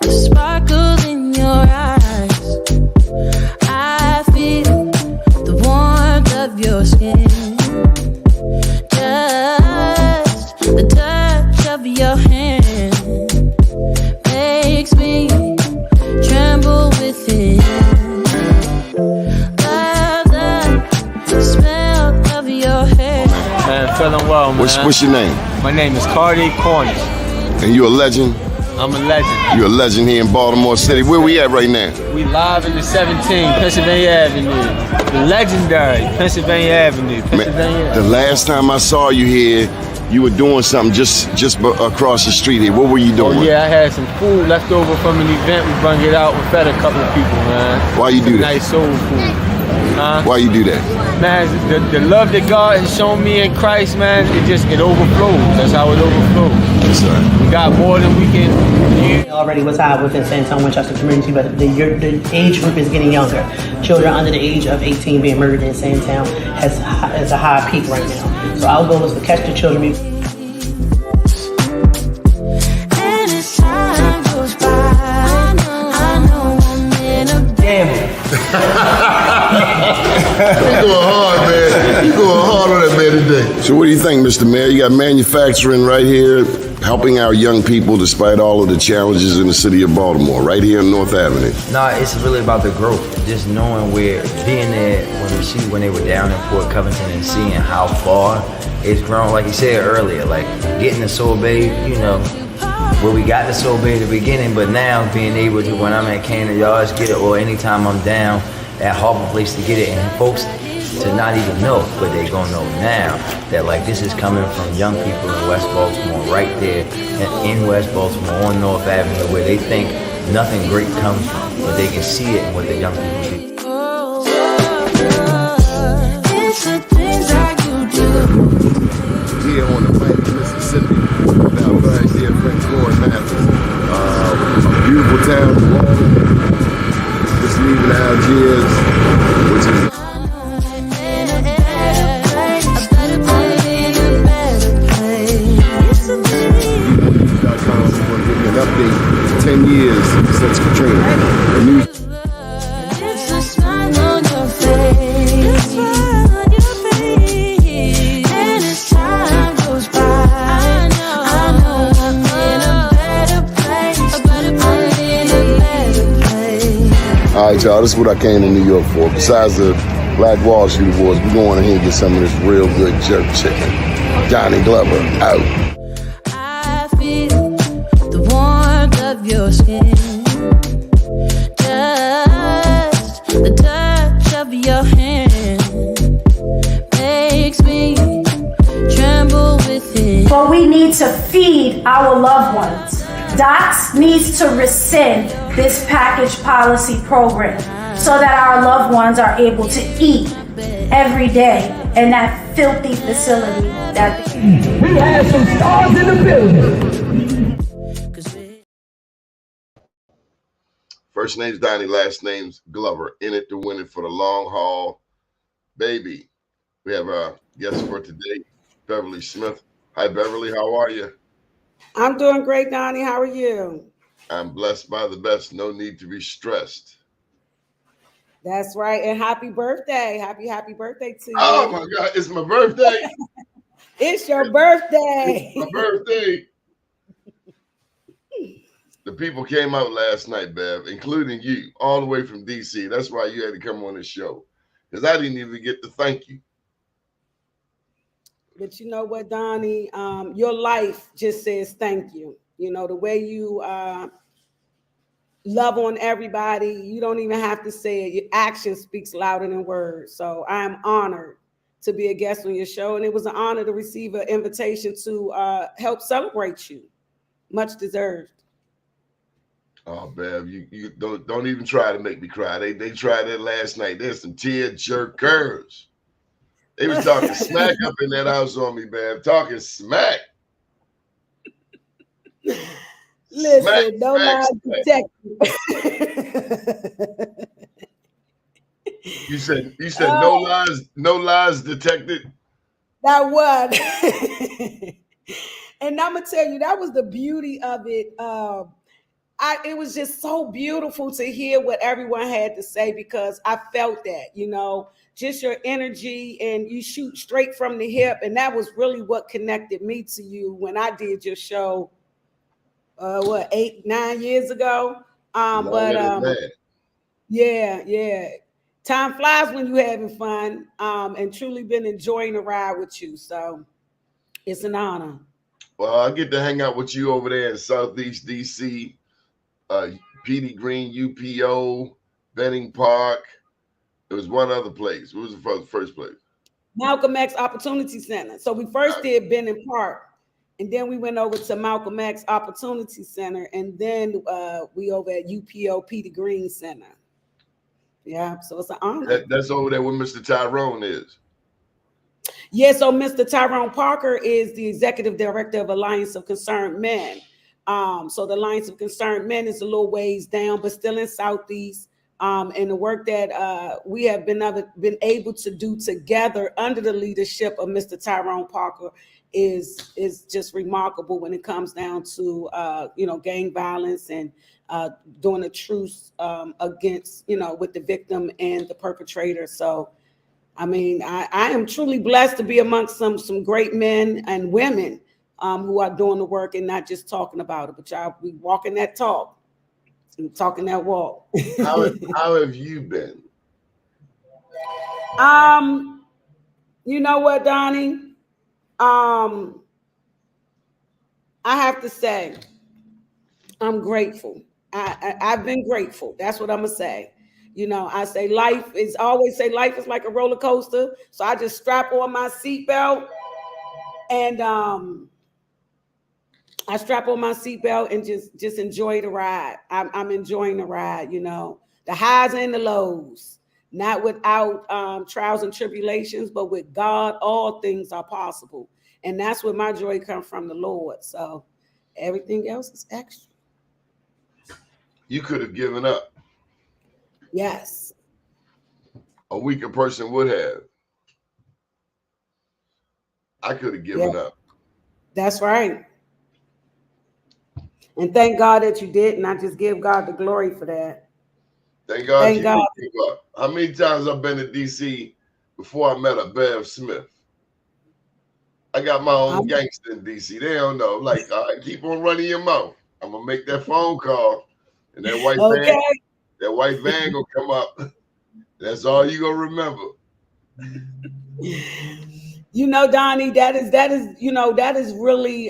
the sparkle in your eyes. I feel the warmth of your skin. Just the touch of your hand makes me tremble within. Love the smell of your hair. Man, feeling well, man. What's your name? My name is Cardi Cornish. And you a legend? I'm a legend. You're a legend here in Baltimore City. Where we at right now? We live in the 17, Pennsylvania Avenue. The legendary Pennsylvania Avenue. Man, the last time I saw you here, you were doing something just across the street here. What were you doing? Oh yeah, I had some food left over from an event. We brung it out. We fed a couple of people, man. Why you do that? Nice soul food. Why you do that? Man, the love that God has shown me in Christ, man, it overflows. That's how it overflows. That's right. We got more than we can use. Already was high within Sandtown, Winchester community, but the age group is getting younger. Children under the age of 18 being murdered in Sandtown has a high peak right now. So our goal is to catch the children. You going hard, man. You going hard on that man today. So what do you think, Mr. Mayor? You got manufacturing right here, helping our young people despite all of the challenges in the city of Baltimore, right here on North Avenue. Nah, it's really about the growth. Just knowing where, being there when they were down in Port Covington and seeing how far it's grown. Like you said earlier, like getting the sorbet, where we got the sorbet at the beginning, but now being able to, when I'm at Canada Yards, get it, or anytime I'm down at Harbor Place to get it, and folks to not even know, but they gonna know now that like this is coming from young people in West Baltimore, right there in West Baltimore on North Avenue, where they think nothing great comes from, but they can see it in what the young people do. Here on the bank of Mississippi, now right here, French Forest Mathis. A beautiful town, just leaving Algiers, which is an update 10 years since Katrina. It's a smile on your face. And as time goes by, I know I'm in a better place. I'm in a better place. All right, y'all, this is what I came to New York for. Besides the Black Wall Street Awards, we're going ahead and get some of this real good jerk chicken. Johnny Glover, out. Your skin, just the touch of your hand makes me tremble within. But we need to feed our loved ones. DOTS needs to rescind this package policy program so that our loved ones are able to eat every day in that filthy facility that we have some stars in the building. First name's Doni, last name's Glover. In it to win it for the long haul. Baby, we have our guest for today, Beverly Smith. Hi, Beverly. How are you? I'm doing great, Doni. How are you? I'm blessed by the best. No need to be stressed. That's right. And happy birthday. Happy birthday to you. Oh, my God. It's my birthday. It's your birthday. It's my birthday. The people came out last night, Bev, including you, all the way from D.C. That's why you had to come on the show, because I didn't even get to thank you. But you know what, Doni? Your life just says thank you. You know, the way you love on everybody, you don't even have to say it. Your action speaks louder than words. So I am honored to be a guest on your show, and it was an honor to receive an invitation to help celebrate you. Much deserved. Oh, Bev, you don't even try to make me cry. They tried that last night. There's some tear jerkers. They was talking smack up in that house on me, Bev. Talking smack. Listen, smack, no lies detected. You said no lies detected. That was. And I'm gonna tell you, that was the beauty of it. it was just so beautiful to hear what everyone had to say, because I felt that, just your energy, and you shoot straight from the hip. And that was really what connected me to you when I did your show, 8, 9 years ago. Longer than that. Yeah. Time flies when you're having fun, and truly been enjoying the ride with you. So it's an honor. Well, I get to hang out with you over there in Southeast DC, PD Green, UPO, Benning Park. There was one other place. What was the first place? Malcolm X Opportunity Center. So we first did Benning Park, and then we went over to Malcolm X Opportunity Center, and then we over at UPO PD Green Center. Yeah, so it's an honor. That's over there where Mr. Tyrone is. Yeah, so Mr. Tyrone Parker is the executive director of Alliance of Concerned Men. So the Alliance of Concerned Men is a little ways down, but still in Southeast. And the work that we have been able to do together under the leadership of Mr. Tyrone Parker is just remarkable when it comes down to gang violence and doing a truce against with the victim and the perpetrator. So I mean, I am truly blessed to be amongst some great men and women who are doing the work and not just talking about it, but y'all be walking that talk and talking that walk. How have you been? You know what, Doni? I have to say, I'm grateful. I've been grateful. That's what I'm gonna say. I always say life is like a roller coaster. So I just strap on my seatbelt and and just enjoy the ride. I'm enjoying the ride, the highs and the lows, not without trials and tribulations, but with God, all things are possible. And that's where my joy comes from, the Lord. So everything else is extra. You could have given up. Yes. A weaker person would have. I could have given up. That's right. And thank God that you didn't. I just give God the glory for that. Thank God you didn't give up. How many times I've been to DC before I met a Bev Smith? I got my own gangster in DC. They don't know. Like, all right, keep on running your mouth. I'm gonna make that phone call, and that white van gonna come up. That's all you gonna remember. Doni, that is really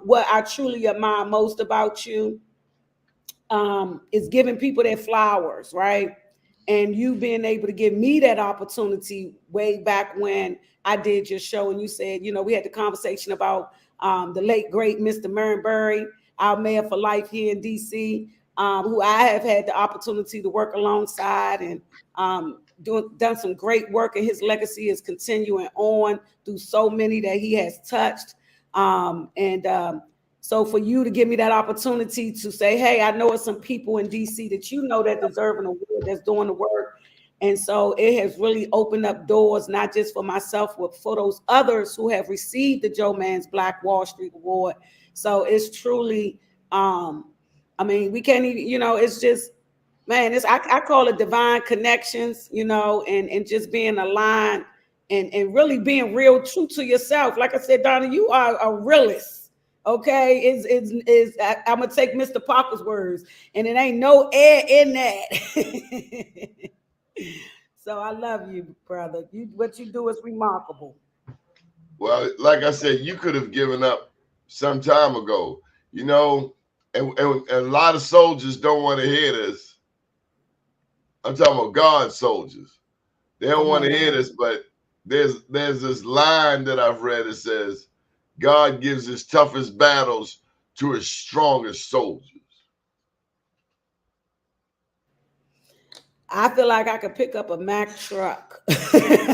what I truly admire most about you. Is giving people their flowers, right? And you being able to give me that opportunity way back when I did your show, and you said, we had the conversation about the late great Mr. Murray, our mayor for life here in DC, who I have had the opportunity to work alongside and done some great work, and his legacy is continuing on through so many that he has touched. So for you to give me that opportunity to say, hey, I know of some people in DC that that deserve an award, that's doing the work. And so it has really opened up doors, not just for myself, but for those others who have received the Joe Mann's Black Wall Street Award. So it's truly, we can't even, it's just, man, I call it divine connections, and just being aligned and really being real true to yourself. Like I said, Doni, you are a realist. Okay, I'm gonna take Mr. Parker's words, and it ain't no air in that. So I love you, brother. What you do is remarkable. Well, like I said, you could have given up some time ago, and a lot of soldiers don't want to hear this. I'm talking about God soldiers. They don't want to hear this, but there's this line that I've read that says, God gives his toughest battles to his strongest soldiers. I feel like I could pick up a Mack truck.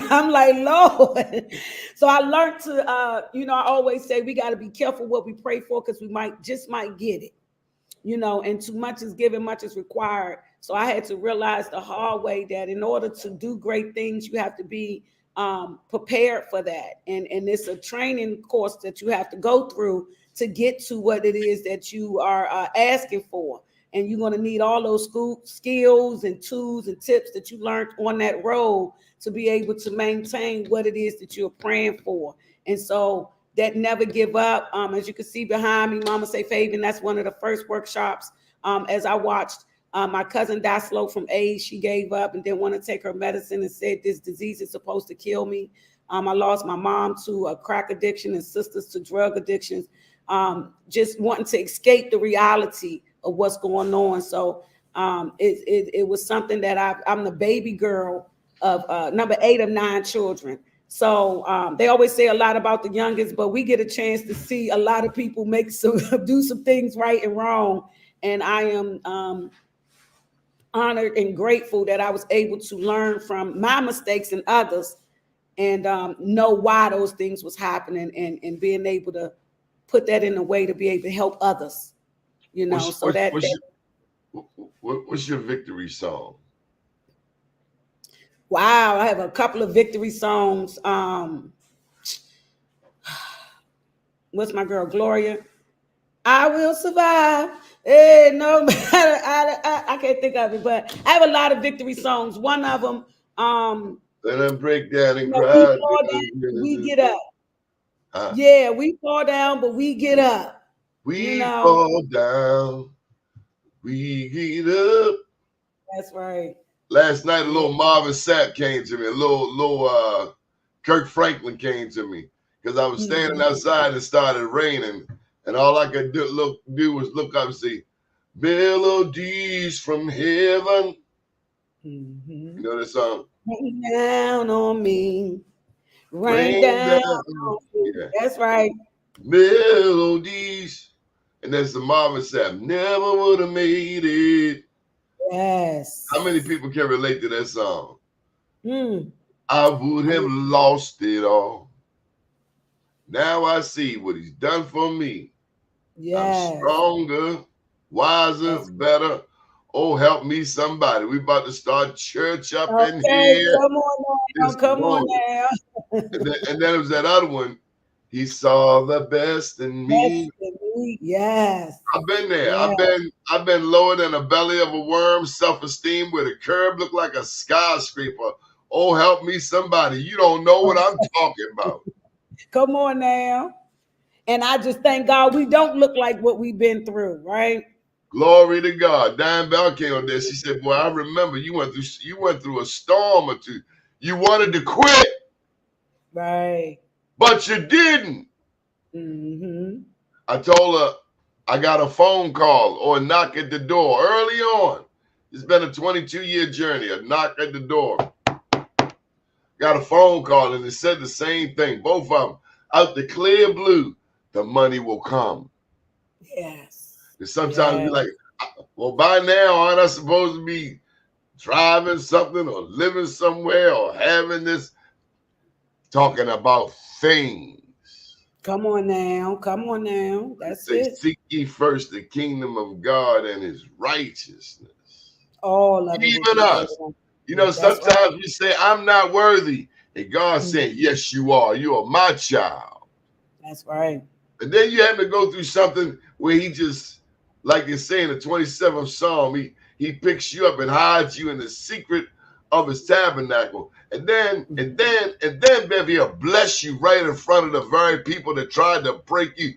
I'm like, Lord. So I learned to, I always say we got to be careful what we pray for, because we might get it, and too much is given, much is required. So I had to realize the hard way that in order to do great things, you have to be prepared for that. And it's a training course that you have to go through to get to what it is that you are asking for. and you're going to need all those skills and tools and tips that you learned on that road to be able to maintain what it is that you're praying for. And so that never give up. As you can see behind me, Mama Say Fabian, that's one of the first workshops. As I watched my cousin die slow from AIDS, she gave up and didn't want to take her medicine and said, this disease is supposed to kill me. I lost my mom to a crack addiction and sisters to drug addictions, just wanting to escape the reality of what's going on. So it was something that I'm the baby girl of number 8 of 9 children. So they always say a lot about the youngest, but we get a chance to see a lot of people do some things right and wrong. And I am honored and grateful that I was able to learn from my mistakes and others, and know why those things was happening, and being able to put that in a way to be able to help others. You know, what's your victory song? Wow, I have a couple of victory songs. What's my girl Gloria? I will survive. Hey, no matter, I can't think of it, but I have a lot of victory songs. One of them, let them break down and cry. We get up. Yeah, we fall down, but we get up. We fall down, we get up. That's right. Last night, a little Marvin Sapp came to me. A little Kirk Franklin came to me because I was standing outside and it started raining, and all I could do was look up and see melodies from heaven. You know that song? Rain down on me. Rain down on me. Yeah. That's right. Melodies. And that's the Marvin Sapp. Never would have made it. Yes. How many people can relate to that song? I would have lost it all. Now I see what he's done for me. Yes. I'm stronger, wiser, better. Oh, help me, somebody. We about to start church up in here. Come on now. Come on now. And then it was that other one. He saw the best in me. Yes. I've been there. Yeah. I've been lower than the belly of a worm, self-esteem where the curb looked like a skyscraper. Oh, help me, somebody. You don't know what I'm talking about. Come on now. And I just thank God we don't look like what we've been through, right? Glory to God. Diane Bell came on there. She said, boy, I remember you went through a storm or two. You wanted to quit. Right. But you didn't. I told her I got a phone call or a knock at the door early on. It's been a 22-year journey, a knock at the door. Got a phone call and it said the same thing. Both of them out the clear blue. The money will come. Yes. And sometimes you're like, well, by now, aren't I supposed to be driving something or living somewhere or having this? Talking about things. Come on now. Come on now. That's it. Seek ye first the kingdom of God and his righteousness. All of it. Even us. You know, sometimes we say, I'm not worthy. And God said, yes, you are. You are my child. That's right. And then you have to go through something where he just, like you say in the 27th Psalm, he picks you up and hides you in the secret of his tabernacle. And then, baby, he'll bless you right in front of the very people that tried to break you.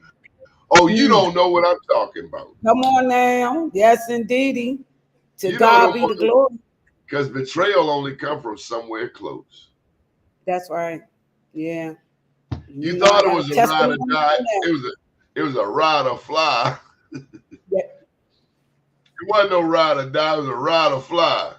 Oh, you don't know what I'm talking about. Come on now. Yes, indeedy. To God be the glory. Because betrayal only comes from somewhere close. That's right. Yeah. You thought it was a ride or die. It was a ride or fly. Yeah. It wasn't no ride or die. It was a ride or fly.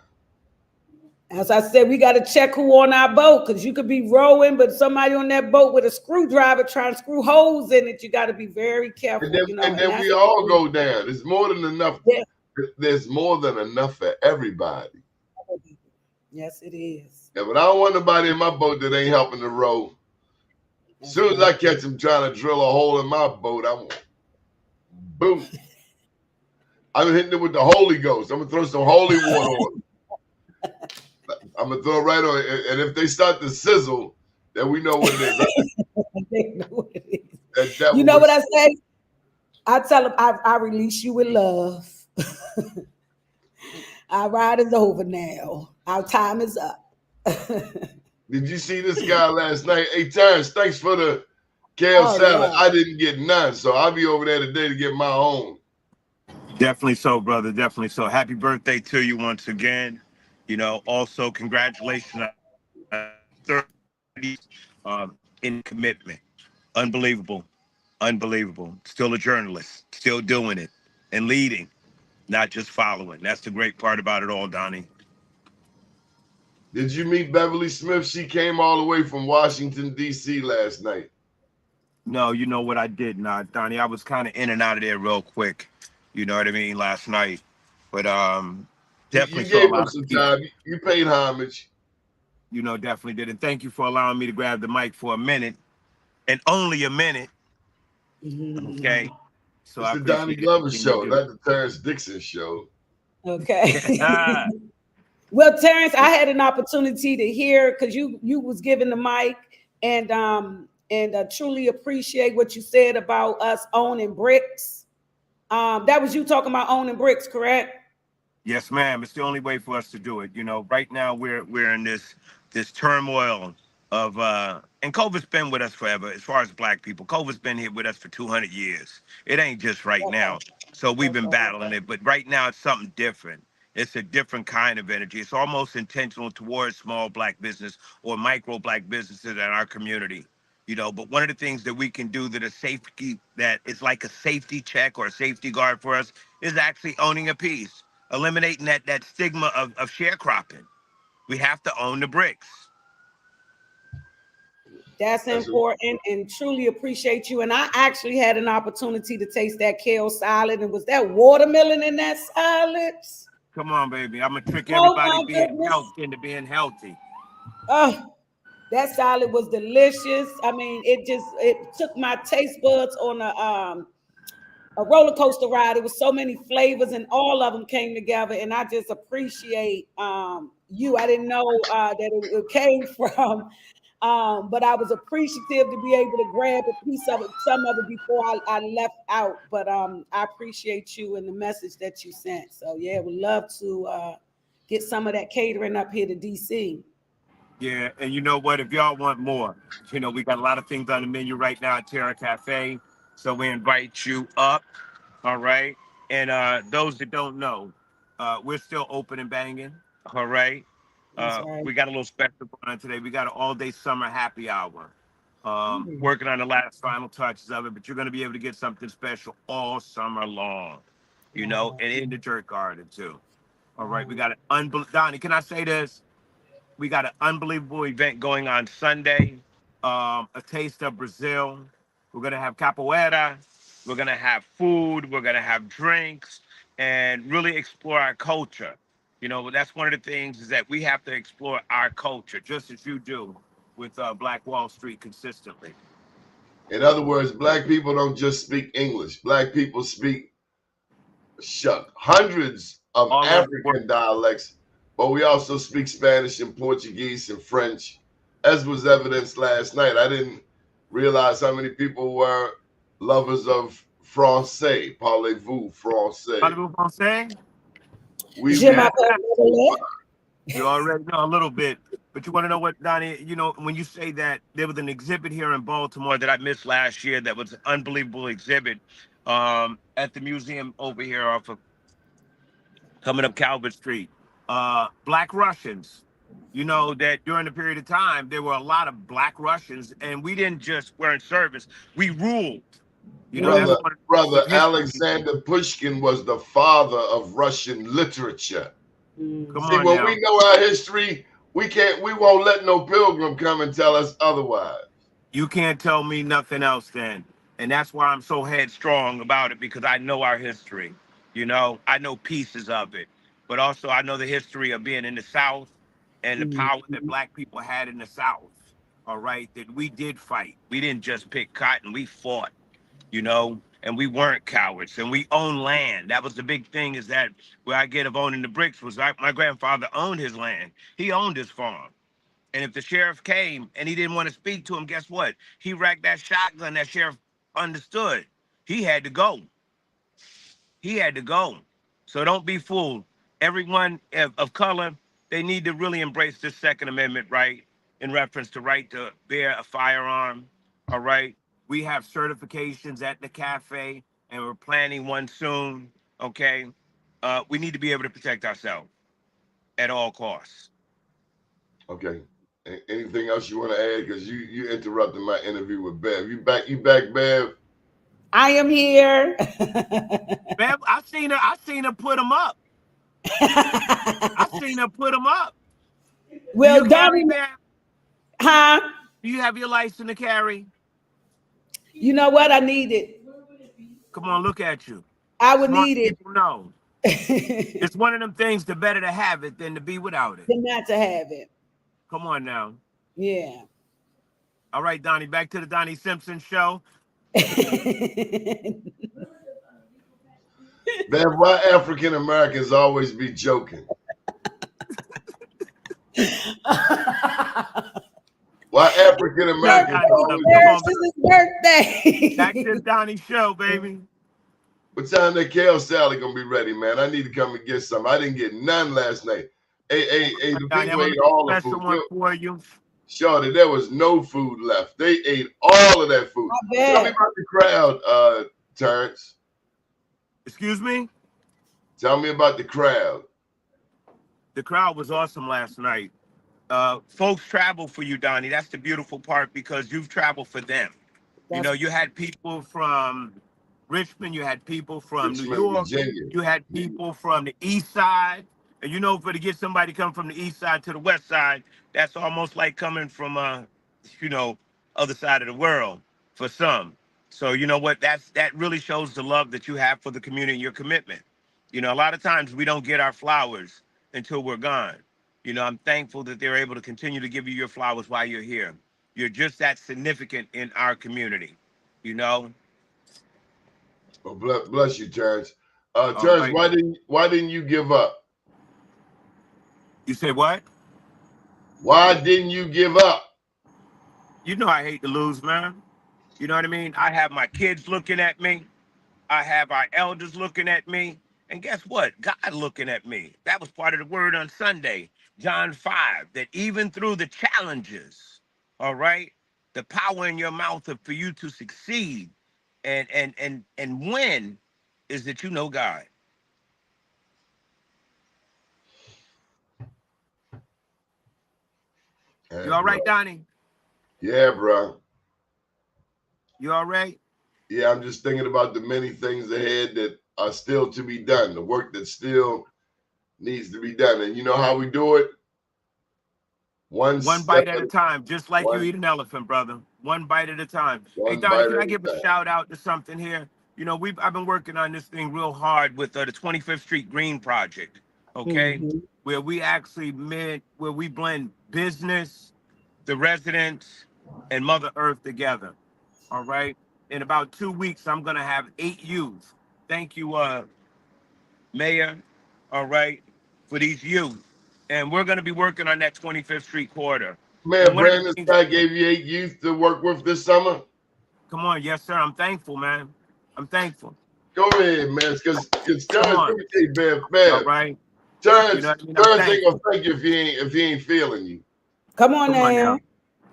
As I said, we got to check who on our boat, because you could be rowing, but somebody on that boat with a screwdriver trying to screw holes in it. You got to be very careful. And then we all go down. There's more than enough. Yeah. There's more than enough for everybody. Yes, it is. Yeah, but I don't want nobody in my boat that ain't helping to row. As soon as I catch them trying to drill a hole in my boat, I'm boom. I'm hitting it with the Holy Ghost. I'm gonna throw some holy water on them. I'm gonna throw it right on it. And if they start to sizzle, then we know what it is. They know what it is. You know what I say? I tell them I release you with love. Our ride is over now. Our time is up. Did you see this guy last night? Hey, Terrence, thanks for the kale Oh salad. yeah. I didn't get none, so I'll be over there today to get my own. Definitely so, brother. Definitely so. Happy birthday to you once again. You know, also congratulations on 30 in commitment. Unbelievable. Unbelievable. Still a journalist, still doing it and leading, not just following. That's the great part about it all, Donnie. Did you meet Beverly Smith? She came all the way from Washington, D.C. last night. No, you know what I did not, Donnie. I was kind of in and out of there real quick. You know what I mean, last night. But You definitely saw a gave him lot of some people. time. You paid homage. You know, definitely did. And thank you for allowing me to grab the mic for a minute and only a minute. Okay. So It's I the Donnie appreciate Glover everything you show, do. not the Terrence Dixon show. Okay. Well, Terrence, I had an opportunity to hear because you was given the mic and truly appreciate what you said about us owning bricks. That was you talking about owning bricks, correct? Yes, ma'am. It's the only way for us to do it. You know, right now we're in this turmoil of and COVID's been with us forever. As far as black people, COVID's been here with us for 200 years. It ain't just right Okay. now. So we've been Okay. battling it, but right now it's something different. It's a different kind of energy. It's almost intentional towards small black business or micro black businesses in our community. You know, but one of the things that we can do that is safety, that is like a safety check or a safety guard for us, is actually owning a piece, eliminating that stigma of sharecropping. We have to own the bricks. That's important and truly appreciate you. And I actually had an opportunity to taste that kale salad. And was that watermelon in that salad? Come on, baby. I'm gonna trick Oh everybody my being goodness. healthy into being healthy. Oh, that salad was delicious. I mean, it took my taste buds on a roller coaster ride. It was so many flavors and all of them came together. And I just appreciate you. I didn't know that it came from but I was appreciative to be able to grab a piece of it, some of it before I left out. But I appreciate you and the message that you sent. So yeah, would love to get some of that catering up here to DC. Yeah, and you know what? If y'all want more, you know, we got a lot of things on the menu right now at Terra Cafe. So we invite you up. All right. And those that don't know, we're still open and banging. All right. That's right. We got a little special going on today. We got an all-day summer happy hour. Working on the last final touches of it, but you're going to be able to get something special all summer long, you know, and in the jerk garden too. All right. We got an Donnie, can I say this? We got an unbelievable event going on Sunday. A taste of Brazil. We're gonna have capoeira. We're gonna have food. We're gonna have drinks, and really explore our culture. You know, that's one of the things is that we have to explore our culture, just as you do with Black Wall Street consistently. In other words, black people don't just speak English. Black people speak hundreds of All over the world. African dialects, but we also speak Spanish and Portuguese and French, as was evidenced last night. I didn't realize how many people were lovers of français. Parlez-vous français? Parlez-vous français? Oui, Je oui. m'appelle You already know a little bit, but you want to know what, Donnie? You know, when you say that there was an exhibit here in Baltimore that I missed last year, that was an unbelievable exhibit at the museum over here off of coming up Calvert Street. Black Russians. You know that during the period of time there were a lot of Black Russians, and we didn't just were in service; we ruled. You know, that's Brother, one brother of history. Alexander Pushkin was the father of Russian literature. Come See, on when now. we know our history, we won't let no pilgrim come and tell us otherwise. You can't tell me nothing else then. And that's why I'm so headstrong about it, because I know our history. You know, I know pieces of it, but also I know the history of being in the South and the power that Black people had in the South. All right, that we did fight. We didn't just pick cotton, we fought, you know, and we weren't cowards, and we owned land. That was the big thing, is that where I get of owning the bricks was my grandfather owned his land. He owned his farm. And if the sheriff came and he didn't want to speak to him, guess what? He racked that shotgun. That sheriff understood. He had to go. He had to go. So don't be fooled. Everyone of color, they need to really embrace this Second Amendment right in reference to right to bear a firearm. All right. We have certifications at the cafe and we're planning one soon. Okay. We need to be able to protect ourselves at all costs. Okay. Anything else you want to add? Because you interrupted my interview with Bev. You back, Bev? I am here. Bev, I seen her put them up. I seen her put them up. Well, Doni, huh? Do you have your license to carry? You know what? I need it. Come on, look at you. I would need it. People know. It's one of them things, the better to have it than to be without it. Than not to have it. Come on now. Yeah. All right, Donnie, back to the Donnie Simpson show. Bev, why African Americans always be joking? Why African Americans always his birthday? Back to Donnie's show, baby. What time that kale salad gonna be ready, man? I need to come and get some. I didn't get none last night. Hey, the people ate all the food. One for you. Shorty, there was no food left. They ate all of that food. Tell me about the crowd, Terrence. Excuse me? Tell me about the crowd. The crowd was awesome last night. Folks travel for you, Donnie. That's the beautiful part because you've traveled for them. You know, you had people from Richmond, you had people from New York, Virginia. You had people from the East Side. And you know, to get somebody to come from the East Side to the West Side, that's almost like coming from, other side of the world for some. So you know what? That really shows the love that you have for the community and your commitment. You know, a lot of times we don't get our flowers until we're gone. You know, I'm thankful that they're able to continue to give you your flowers while you're here. You're just that significant in our community, you know? Well, bless you, Terrence. Terrence, why didn't you give up? You say what? Why didn't you give up? You know I hate to lose, man. You know what I mean? I have my kids looking at me. I have our elders looking at me. And guess what? God looking at me. That was part of the word on Sunday, John 5, that even through the challenges, all right, the power in your mouth for you to succeed and win is that you know God. You all right, Donnie? Yeah, bro. You all right? Yeah, I'm just thinking about the many things ahead that are still to be done, the work that still needs to be done. And you know how we do it? One bite at a time, just like you eat an elephant, brother. One bite at a time. Hey, Donnie, can I give a shout out to something here? You know, I've been working on this thing real hard with the 25th Street Green Project, okay? Where we actually where we blend business, the residents, and Mother Earth together, all right? In about 2 weeks, I'm gonna have 8 youth. Thank you, Mayor, all right, for these youth. And we're gonna be working on that 25th Street corridor. Man, Brandon Scott gave you 8 youth to work with this summer? Come on, yes, sir. I'm thankful, man. I'm thankful. Go ahead, man, because Terrence, Bev. All right. Terrence ain't gonna thank you if he ain't feeling you. Come on now.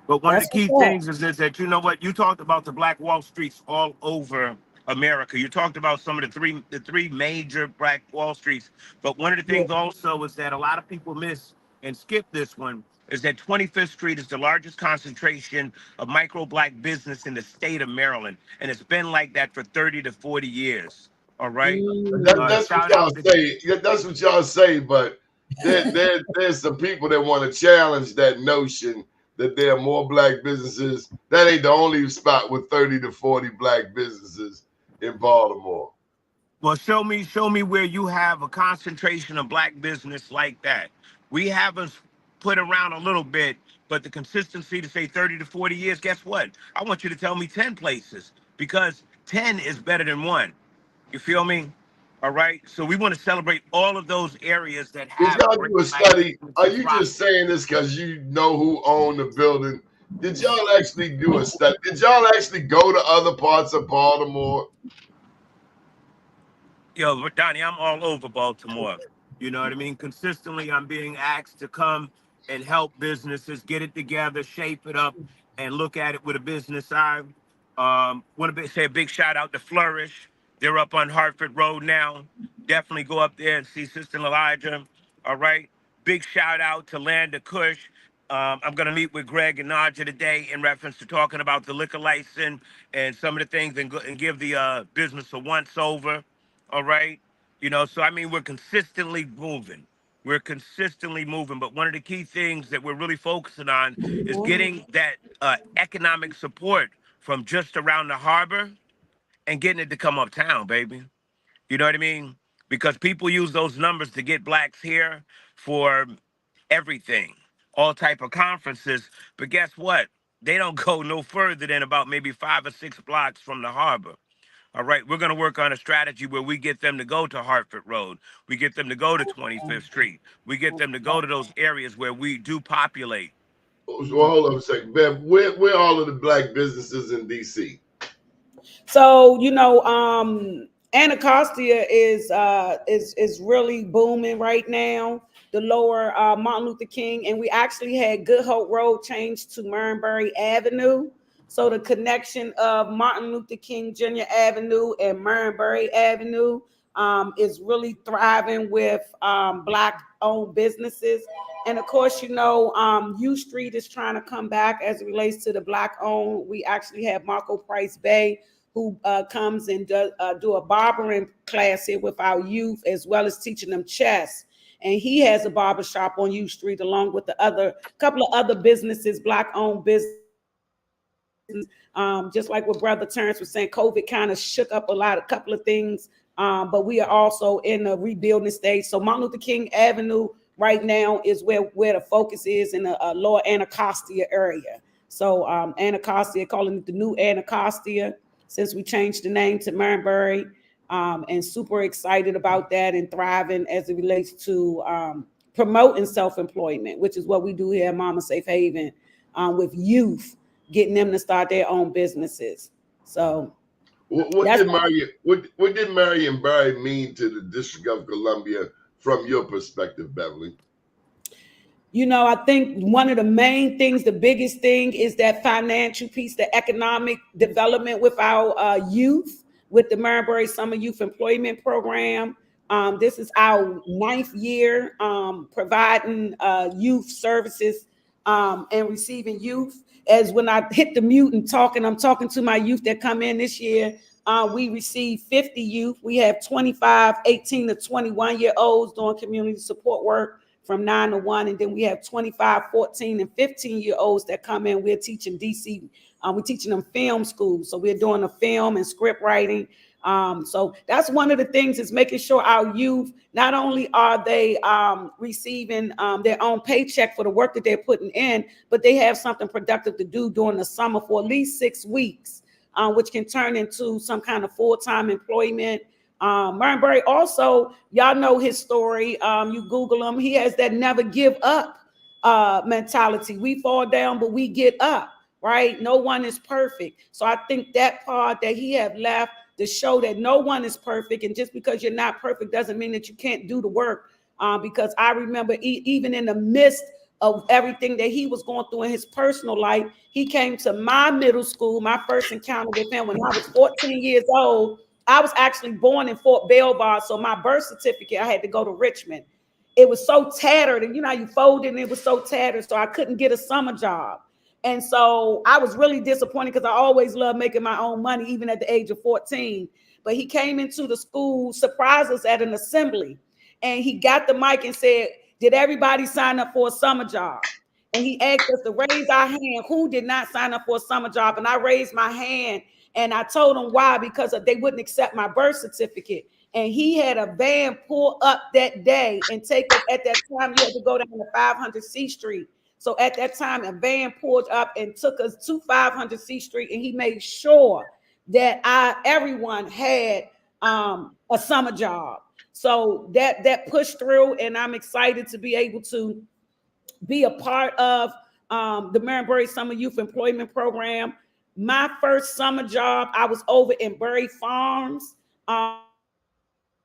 But one of the key things is that, you know what, you talked about the Black Wall Streets all over America. You talked about some of the three major Black Wall Streets. But one of the things also is that a lot of people miss and skip this one is that 25th Street is the largest concentration of micro Black business in the state of Maryland. And it's been like that for 30 to 40 years. All right. That's what y'all say. That's what y'all say. But there's some people that want to challenge that notion that there are more Black businesses. That ain't the only spot with 30 to 40 Black businesses in Baltimore. Well, show me where you have a concentration of Black business like that. We haven't put around a little bit, but the consistency to say 30 to 40 years, guess what? I want you to tell me 10 places because 10 is better than 1. You feel me? All right. So we want to celebrate all of those areas that have. Did y'all do a study? Are you just saying this because you know who owned the building? Did y'all actually do a study? Did y'all actually go to other parts of Baltimore? Yo, Donnie, I'm all over Baltimore. You know what I mean? Consistently, I'm being asked to come and help businesses get it together, shape it up, and look at it with a business eye. Want to say a big shout out to Flourish. They're up on Hartford Road now. Definitely go up there and see Sister Elijah. All right. Big shout out to Land of Kush. I'm going to meet with Greg and Naja today in reference to talking about the liquor license and some of the things and give the business a once over. All right. You know, so I mean, we're consistently moving. We're consistently moving. But one of the key things that we're really focusing on is getting that economic support from just around the harbor and getting it to come uptown, baby. You know what I mean? Because people use those numbers to get blacks here for everything, all type of conferences. But guess what? They don't go no further than about maybe 5 or 6 blocks from the harbor. All right, we're going to work on a strategy where we get them to go to Hartford Road. We get them to go to 25th Street. We get them to go to those areas where we do populate. Well, hold on a second, Bev. Where all of the black businesses in DC? So Anacostia is really booming right now. The lower Martin Luther King, and we actually had Good Hope Road changed to Murnberry Avenue. So the connection of Martin Luther King Jr. Avenue and Murnberry Avenue is really thriving with black-owned businesses. And of course, U Street is trying to come back as it relates to the black-owned. We actually have Marco Price Bay, who comes and do a barbering class here with our youth, as well as teaching them chess. And he has a barbershop on U Street, along with the couple of other businesses, black-owned businesses. Just like what Brother Terrence was saying, COVID kind of shook up a couple of things, but we are also in a rebuilding stage. So Martin Luther King Avenue right now is where the focus is in the lower Anacostia area. So Anacostia, calling it the new Anacostia, since we changed the name to Murnberry, and super excited about that and thriving as it relates to promoting self-employment, which is what we do here at Mama Safe Haven with youth, getting them to start their own businesses. So what did Marion Barry mean to the District of Columbia from your perspective, Beverly? I think one of the main things, the biggest thing, is that financial piece, the economic development with our youth, with the Murnberry Summer Youth Employment Program. This is our 9th year providing youth services and receiving youth. As when I hit the mute and I'm talking to my youth that come in this year. We receive 50 youth. We have 25, 18 to 21-year-olds doing community support work from 9 to 1. And then we have 25, 14, and 15-year-olds that come in. We're teaching DC. We're teaching them film school. So we're doing a film and script writing. So that's one of the things, is making sure our youth, not only are they receiving their own paycheck for the work that they're putting in, but they have something productive to do during the summer for at least 6 weeks, which can turn into some kind of full-time employment. Murnberry also, y'all know his story. You Google him. He has that never give up mentality. We fall down, but we get up, right? No one is perfect. So I think that part that he have left to show that no one is perfect. And just because you're not perfect doesn't mean that you can't do the work. Because I remember even in the midst of everything that he was going through in his personal life, he came to my middle school, my first encounter with him when I was 14 years old. I was actually born in Fort Belvoir, so my birth certificate, I had to go to Richmond. It was so tattered, and you fold it, and it was so tattered, so I couldn't get a summer job. And so I was really disappointed, because I always loved making my own money, even at the age of 14. But he came into the school, surprised us at an assembly, and he got the mic and said, "Did everybody sign up for a summer job?" And he asked us to raise our hand, who did not sign up for a summer job. And I raised my hand, and I told him why, because they wouldn't accept my birth certificate. And he had a van pull up that day and take us. At that time, you had to go down to 500 C Street. So at that time, a van pulled up and took us to 500 C Street, and he made sure that everyone had a summer job. So that pushed through, and I'm excited to be able to be a part of the Murnberry Summer Youth Employment Program. My first summer job, I was over in Berry Farms.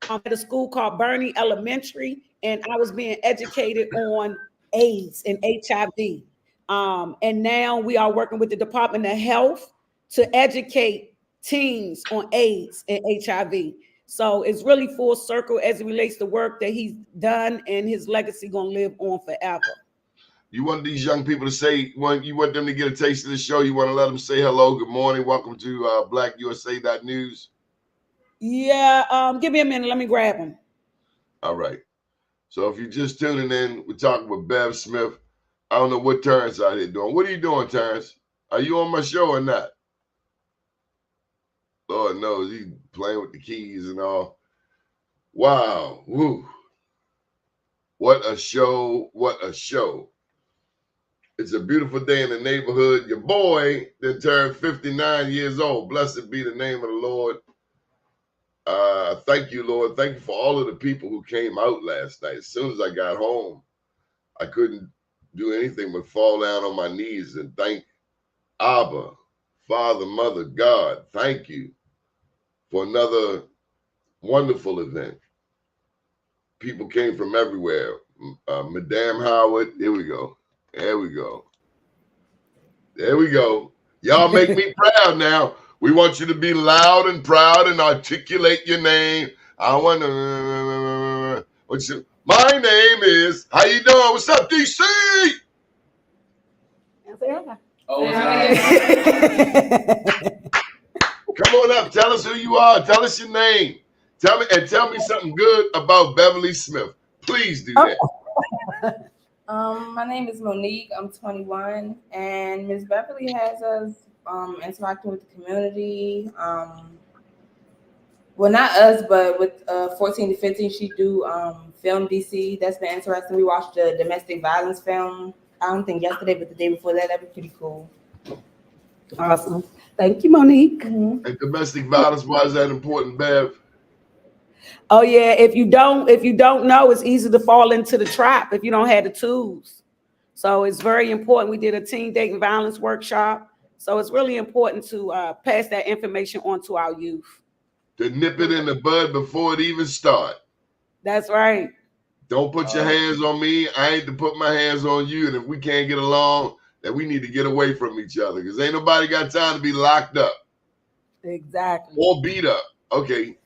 at a school called Bernie Elementary, and I was being educated on AIDS and HIV. And now we are working with the Department of Health to educate teens on AIDS and HIV. So it's really full circle as it relates to work that he's done, and his legacy gonna live on forever. You want these young people to say, you want them to get a taste of the show? You want to let them say hello, good morning, welcome to BlackUSA.News? Yeah, give me a minute. Let me grab him. All right. So if you're just tuning in, we're talking with Bev Smith. I don't know what Terrence out here doing. What are you doing, Terrence? Are you on my show or not? Lord knows he's playing with the keys and all. Wow. Woo. What a show. What a show. It's a beautiful day in the neighborhood. Your boy that turned 59 years old. Blessed be the name of the Lord. Thank you, Lord. Thank you for all of the people who came out last night. As soon as I got home, I couldn't do anything but fall down on my knees and thank Abba, Father, Mother, God. Thank you for another wonderful event. People came from everywhere. Madame Howard, here we go. There we go. There we go. Y'all make me proud now. We want you to be loud and proud and articulate your name. I want to. My name is. How you doing? What's up, DC? Come on up. Tell us who you are. Tell us your name. Tell me something good about Beverly Smith. Please do that. My name is Monique. I'm 21, and Miss Beverly has us interacting with the community. Well, not us, but with 14 to 15, she do film DC. That's been interesting. We watched the domestic violence film. I don't think yesterday, but the day before that. That'd be pretty cool. Awesome. Thank you, Monique. And domestic violence, why is that important, Bev? Oh yeah, if you don't know, it's easy to fall into the trap if you don't have the tools. So it's very important. We did a teen dating violence workshop. So it's really important to pass that information on to our youth. To nip it in the bud before it even starts. That's right. Don't put your hands on me. I ain't to put my hands on you. And if we can't get along, then we need to get away from each other, because ain't nobody got time to be locked up. Exactly. Or beat up. Okay.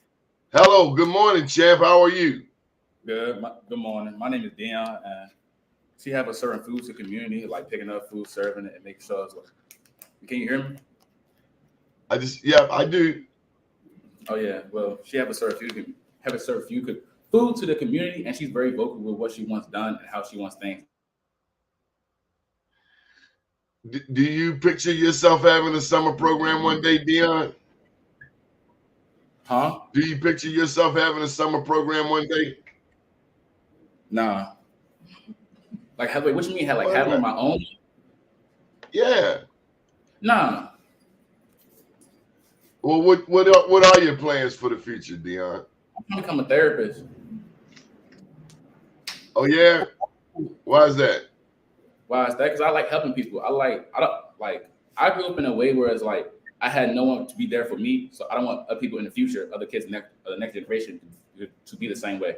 Hello. Good morning, champ. How are you? Good. Good morning. My name is Dion. And she have a certain food to community, like picking up food, serving it, and making sure. Can you hear me? Yeah, I do. Oh yeah. Well, she have a certain food to the community, and she's very vocal with what she wants done and how she wants things. Do you picture yourself having a summer program one day, Dion? Huh? Do you picture yourself having a summer program one day? Nah. Like, what you mean? Having on my own? Yeah. Nah. Well, what are your plans for the future, Dion? I'm gonna become a therapist. Oh yeah? Why is that? Why is that? Because I like helping people. I grew up in a way where it's like I had no one to be there for me, so I don't want other people in the future, other kids, the next generation, to be the same way.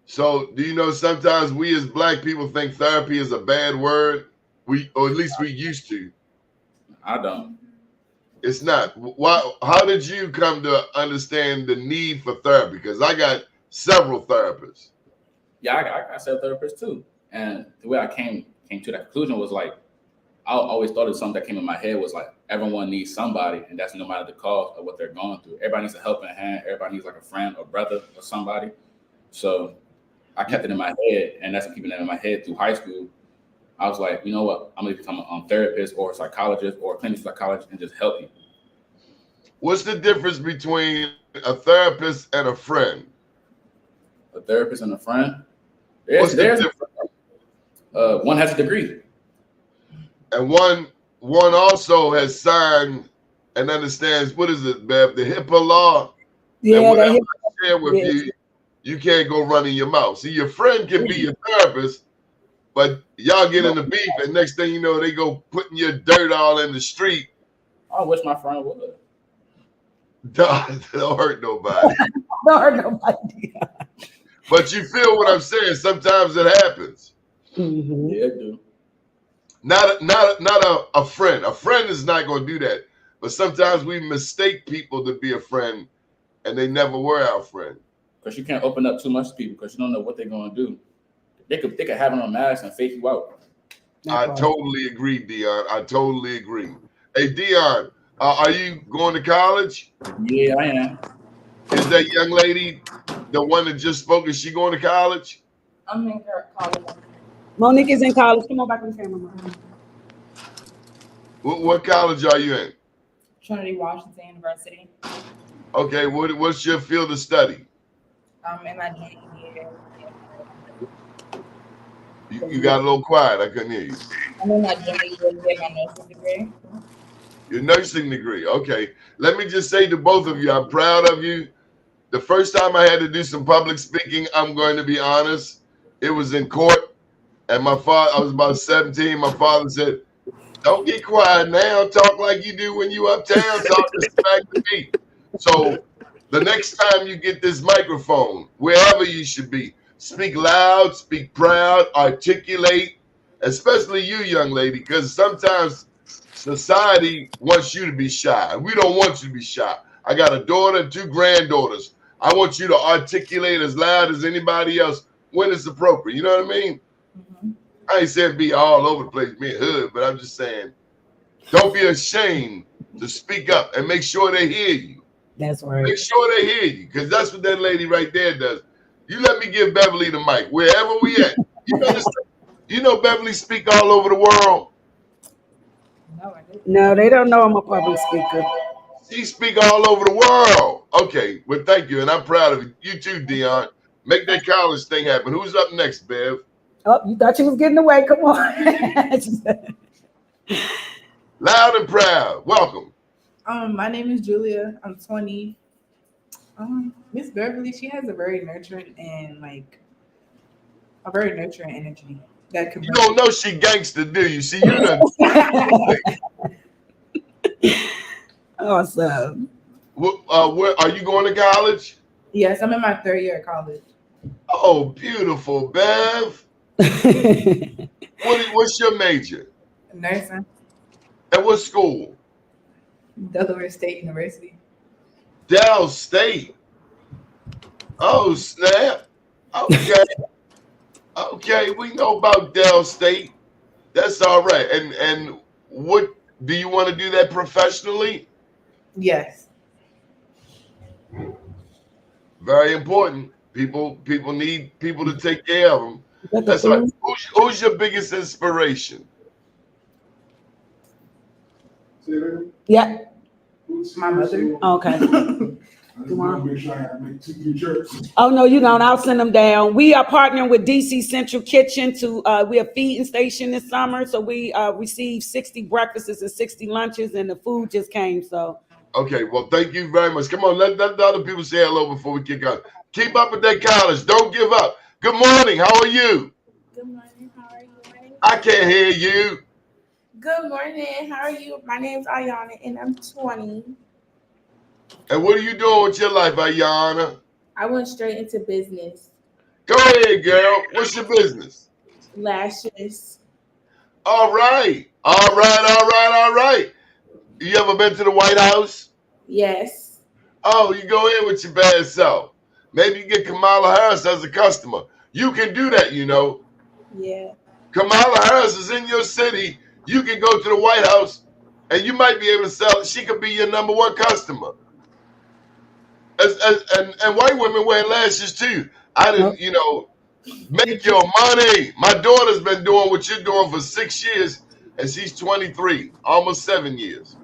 So, do you know sometimes we as Black people think therapy is a bad word? Or at least we used to. I don't. It's not. Why? How did you come to understand the need for therapy? Because I got several therapists. Yeah, I got several therapists too. And the way I came to that conclusion was like, I always thought of something that came in my head was like, everyone needs somebody, and that's no matter the cause of what they're going through. Everybody needs a helping hand. Everybody needs like a friend or brother or somebody. So I kept it in my head, and that's keeping it in my head through high school. I was like, you know what? I'm gonna become a therapist or a psychologist or a clinical psychologist and just help you. What's the difference between a therapist and a friend? A therapist and a friend? There's the difference? One has a degree. And one also has signed and understands, what is it, Bev? The HIPAA law. Yeah, and whatever I share with you, you can't go running your mouth. See, your friend can be your therapist, but y'all get in the beef, and next thing you know, they go putting your dirt all in the street. I wish my friend would. Don't hurt nobody. Don't hurt nobody. But you feel what I'm saying. Sometimes it happens. Mm-hmm. Yeah, I do. Not a friend. A friend is not going to do that. But sometimes we mistake people to be a friend, and they never were our friend. Because you can't open up too much to people because you don't know what they're going to do. They could have on a mask and fake you out. I totally agree, Dion. I totally agree. Hey, Dion, are you going to college? Yeah, I am. Is that young lady the one that just spoke? Is she going to college? I'm in college. Monique is in college. Come on back on the camera. What college are you in? Trinity Washington University. Okay, what's your field of study? I'm in my junior year. You got a little quiet. I couldn't hear you. I'm in my junior year to get my nursing degree. Your nursing degree. Okay. Let me just say to both of you, I'm proud of you. The first time I had to do some public speaking, I'm going to be honest, it was in court. And my father, I was about 17. My father said, "Don't get quiet now. Talk like you do when you uptown. Talk smack to me." So the next time you get this microphone, wherever you should be, speak loud, speak proud, articulate, especially you, young lady, because sometimes society wants you to be shy. We don't want you to be shy. I got a daughter and 2 granddaughters. I want you to articulate as loud as anybody else when it's appropriate. You know what I mean? Mm-hmm. I ain't saying be all over the place, being hood, but I'm just saying, don't be ashamed to speak up and make sure they hear you. That's right. Make sure they hear you, because that's what that lady right there does. You let me give Beverly the mic, wherever we at. You know Beverly speak all over the world. No, they don't know I'm a public speaker. She speak all over the world. Okay, well, thank you, and I'm proud of you. You too, Dion. Make that college thing happen. Who's up next, Bev? Oh, you thought you was getting away? Come on. Loud and proud. Welcome. My name is Julia. I'm 20. Miss Beverly, she has a very nurturing and energy. That You don't know she gangster, do you? See, you done. Awesome. Where are you going to college? Yes, I'm in my 3rd year of college. Oh, beautiful, Bev. What's your major? Nursing. At what school? Delaware State University. Del State. Oh, snap. Okay. Okay, we know about Del State. That's all right. And what do you want to do that professionally? Yes. Very important. People need people to take care of them. That's right. Who's your biggest inspiration? Yeah. My mother. Okay. Oh no, you don't. I'll send them down. We are partnering with DC Central Kitchen to we are feeding station this summer, so we received 60 breakfasts and 60 lunches, and the food just came. So okay, well, thank you very much. Come on, let the other people say hello before we kick out. Keep up with that college. Don't give up. Good morning. How are you? Good morning. How are you? I can't hear you. Good morning. How are you? My name's Ayana, and I'm 20. And what are you doing with your life, Ayana? I went straight into business. Go ahead, girl. What's your business? Lashes. All right. All right. All right. All right. You ever been to the White House? Yes. Oh, you go in with your bad self. Maybe you get Kamala Harris as a customer. You can do that, you know. Yeah. Kamala Harris is in your city. You can go to the White House and you might be able to sell it. She could be your #1 customer. And white women wear lashes too. I didn't, you know, make your money. My daughter's been doing what you're doing for 6 years, and she's 23, almost 7 years.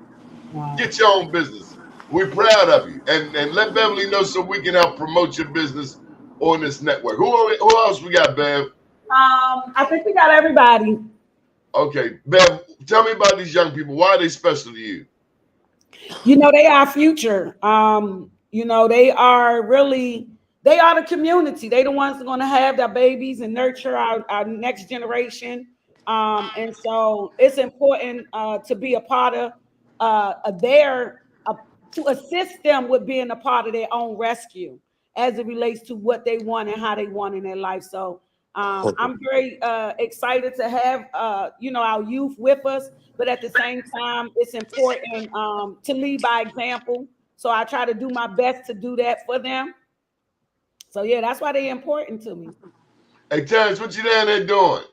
wow. Get your own business. We're proud of you. And let Beverly know so we can help promote your business on this network. Who else we got, Bev? I think we got everybody. Okay, Bev, tell me about these young people. Why are they special to you? You know, they are our future. You know, they are the community. They the ones that are going to have their babies and nurture our next generation. And so it's important to be a part of their to assist them with being a part of their own rescue as it relates to what they want and how they want in their life. So I'm very excited to have our youth with us, but at the same time, it's important to lead by example. So I try to do my best to do that for them. So yeah, that's why they're important to me. Hey, Terrence, what you down there doing?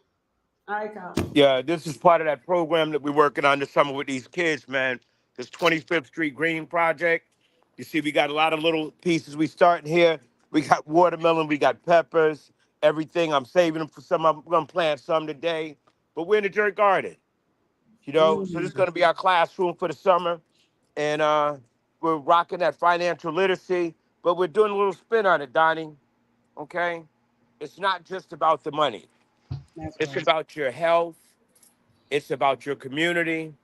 All right, Kyle. Yeah, this is part of that program that we're working on this summer with these kids, man. This 25th Street Green Project. You see, we got a lot of little pieces we starting here. We got watermelon, we got peppers, everything. I'm saving them for some. I'm gonna plant some today. But we're in the dirt garden, So this is gonna be our classroom for the summer, and we're rocking that financial literacy. But we're doing a little spin on it, Donnie. Okay, it's not just about the money. That's It's right. about your health. It's about your community.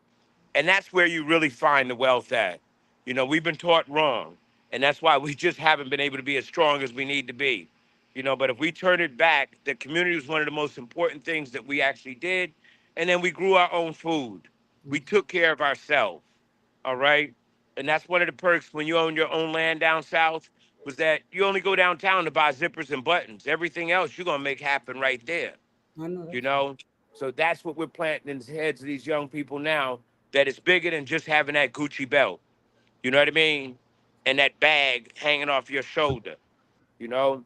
And that's where you really find the wealth at. We've been taught wrong. And that's why we just haven't been able to be as strong as we need to be. But if we turn it back, the community was one of the most important things that we actually did. And then we grew our own food. We took care of ourselves. All right. And that's one of the perks when you own your own land down south was that you only go downtown to buy zippers and buttons. Everything else you're gonna make happen right there. I know you that's right. know. So that's what we're planting in the heads of these young people now. That it's bigger than just having that Gucci belt. You know what I mean? And that bag hanging off your shoulder. You know,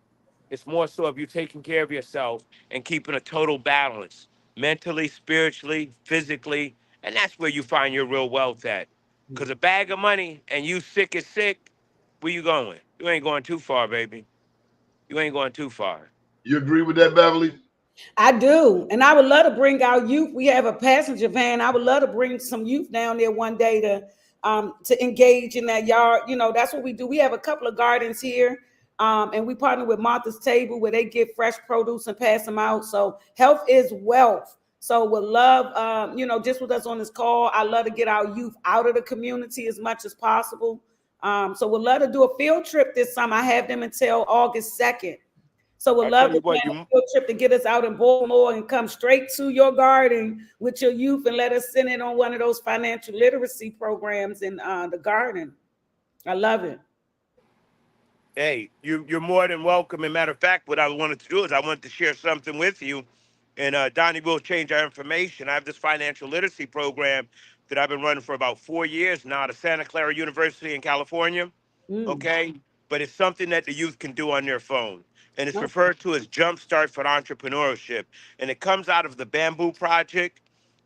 it's more so of you taking care of yourself and keeping a total balance, mentally, spiritually, physically, and that's where you find your real wealth at. Cause a bag of money and you sick as sick, where you going? You ain't going too far, baby. You ain't going too far. You agree with that, Beverly? I do. And I would love to bring our youth. We have a passenger van. I would love to bring some youth down there one day to engage in that yard. That's what we do. We have a couple of gardens here. And we partner with Martha's Table where they get fresh produce and pass them out. So health is wealth. So would love, just with us on this call, I love to get our youth out of the community as much as possible. So we'd love to do a field trip this summer. I have them until August 2nd. So we'd I love tell to you what, plan a field trip to get us out in Baltimore and come straight to your garden with your youth and let us send it on one of those financial literacy programs in the garden. I love it. Hey, you're more than welcome. As a matter of fact, what I wanted to do is I wanted to share something with you. And Donnie will change our information. I have this financial literacy program that I've been running for about 4 years now at Santa Clara University in California. Okay? But it's something that the youth can do on their phone. And it's referred to as Jumpstart for Entrepreneurship. And it comes out of the Bamboo Project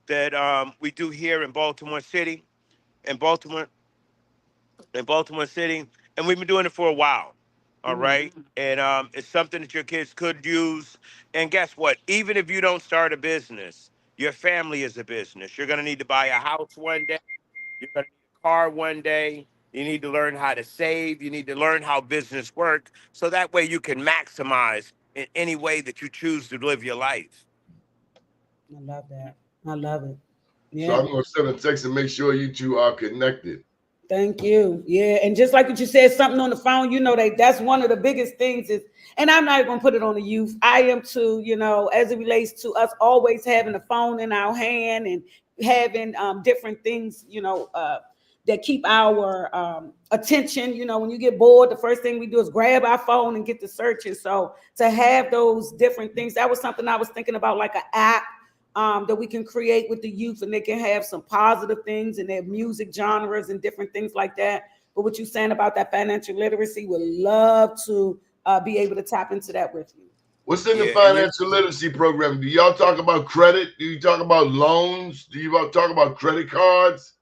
that we do here in Baltimore City. In Baltimore, City. And we've been doing it for a while. All right. And it's something that your kids could use. And guess what? Even if you don't start a business, your family is a business. You're going to need to buy a house one day. You're going to need a car one day. You need to learn how to save. You need to learn how business work. So that way you can maximize in any way that you choose to live your life. I love that. I love it. So Yeah. I'm going to send a text and make sure you two are connected. Thank you. Yeah, and just like what you said, something on the phone, that's one of the biggest things is, and I'm not going to put it on the youth. I am too, as it relates to us always having a phone in our hand and having different things, that keep our attention. When you get bored, the first thing we do is grab our phone and get to searching. So to have those different things, that was something I was thinking about, like an app that we can create with the youth, and they can have some positive things in their music genres and different things like that. But what you're saying about that financial literacy, would love to be able to tap into that with you. What's in the financial literacy program? Do y'all talk about credit? Do you talk about loans? Do you talk about credit cards?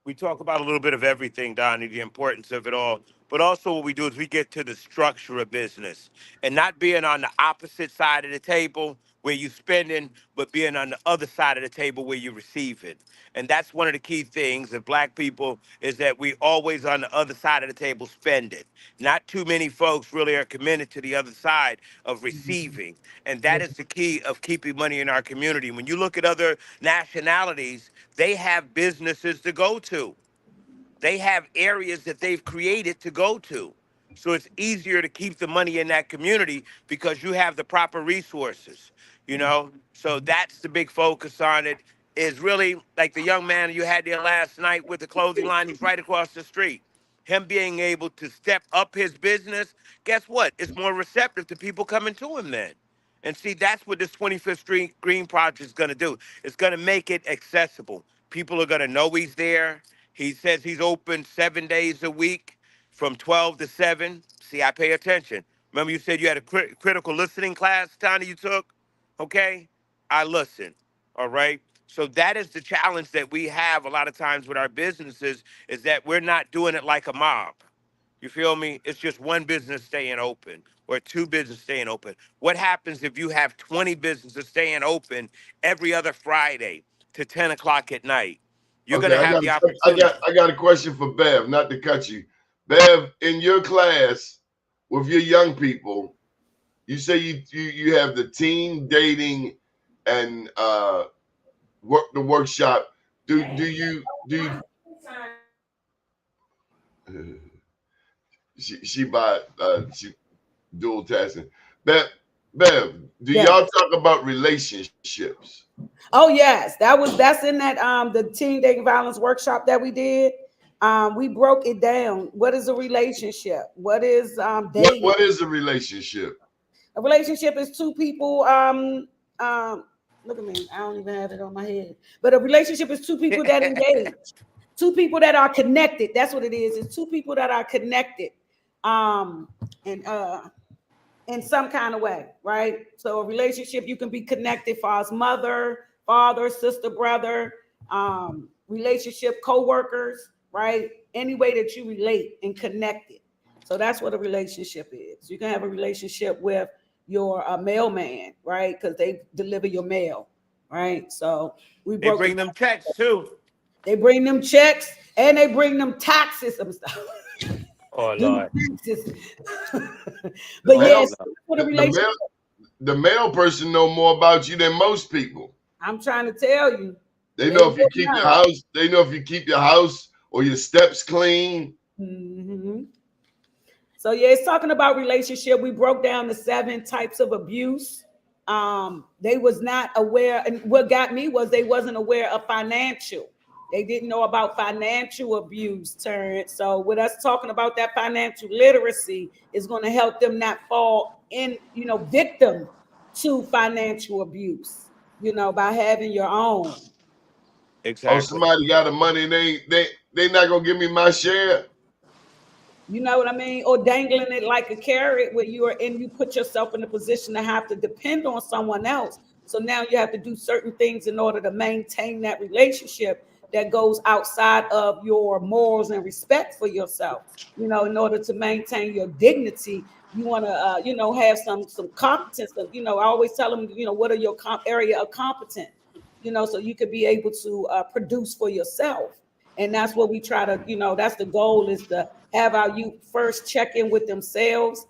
We talk about a little bit of everything, Donnie, the importance of it all. But also what we do is we get to the structure of business and not being on the opposite side of the table where you're spending, but being on the other side of the table where you're receiving. And that's one of the key things of Black people is that we always on the other side of the table spending. Not too many folks really are committed to the other side of receiving. And that is the key of keeping money in our community. When you look at other nationalities, they have businesses to go to. They have areas that they've created to go to. So it's easier to keep the money in that community because you have the proper resources. So that's the big focus on it. is really like the young man you had there last night with the clothing line. He's right across the street. Him being able to step up his business, guess what? It's more receptive to people coming to him then. And see, that's what this 25th Street Green Project is going to do. It's going to make it accessible. People are going to know he's there. He says he's open 7 days a week from 12 to 7. See, I pay attention. Remember you said you had a critical listening class, Tony, you took? Okay? I listen. All right? So that is the challenge that we have a lot of times with our businesses is that we're not doing it like a mob. You feel me? It's just one business staying open or two businesses staying open. What happens if you have 20 businesses staying open every other Friday to 10 o'clock at night? You're Okay, gonna have the opportunity. I got a question for Bev, not to cut you. Bev, in your class with your young people, you say you have the teen dating and workshop. Do you she dual tasking. Bev, do Yeah. y'all talk about relationships? Oh yes, that's in that the teen dating violence workshop that we did. We broke it down. What is a relationship? What is dating? What is a relationship? A relationship is two people. Look at me. I don't even have it on my head. But a relationship is two people that engage, two people that are connected. That's what it is. It's two people that are connected, and in some kind of way, right? So a relationship, you can be connected as mother, father, sister, brother, relationship, co-workers, right? Any way that you relate and connect it. So that's what a relationship is. You can have a relationship with your mailman, right? Because they deliver your mail, right? So They bring them checks too. They bring them checks and they bring them taxes and stuff. Oh Lord. But yes, the mail person know more about you than most people. I'm trying to tell you. They know if you keep your house. They know if you keep your house or your steps clean. Mm-hmm. So yeah, it's talking about relationship. We broke down the 7 types of abuse. They was not aware, and what got me was they wasn't aware of financial. They didn't know about financial abuse, Terrence. So with us talking about that financial literacy is going to help them not fall in, victim to financial abuse, by having your own. Exactly. Oh, somebody got the money and they not gonna give me my share. You know what I mean? Or dangling it like a carrot where you put yourself in a position to have to depend on someone else. So now you have to do certain things in order to maintain that relationship that goes outside of your morals and respect for yourself. In order to maintain your dignity, you want to, have some competence. I always tell them, what are your area of competence, so you could be able to produce for yourself. And that's what we try to, that's the goal, is to have our youth first check in with themselves.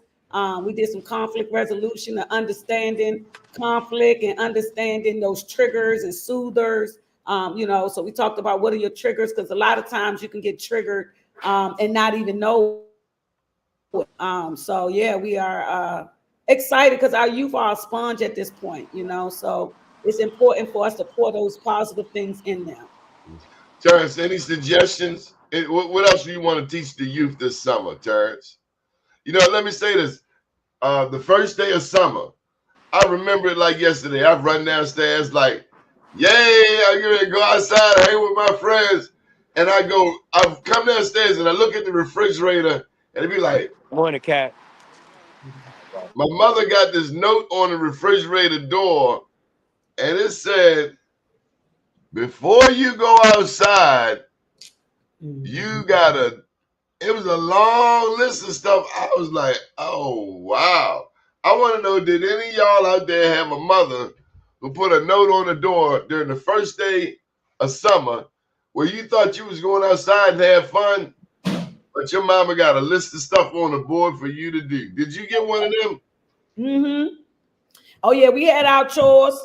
We did some conflict resolution and understanding conflict and understanding those triggers and soothers. So we talked about what are your triggers, because a lot of times you can get triggered and not even know it. So yeah, we are excited because our youth are a sponge at this point, so it's important for us to pour those positive things in them. Terrence, any suggestions? What else do you want to teach the youth this summer, Terrence? Let me say this. The first day of summer, I remember it like yesterday. I've run downstairs like, yay, I'm going to go outside, hang with my friends. And I've come downstairs and I look at the refrigerator and it'd be like, morning, cat. My mother got this note on the refrigerator door and it said, before you go outside, you gotta, it was a long list of stuff. I was like, oh, wow. I want to know, did any of y'all out there have a mother who put a note on the door during the first day of summer where you thought you was going outside and have fun, but your mama got a list of stuff on the board for you to do? Did you get one of them? Mm-hmm. Oh, yeah, we had our chores.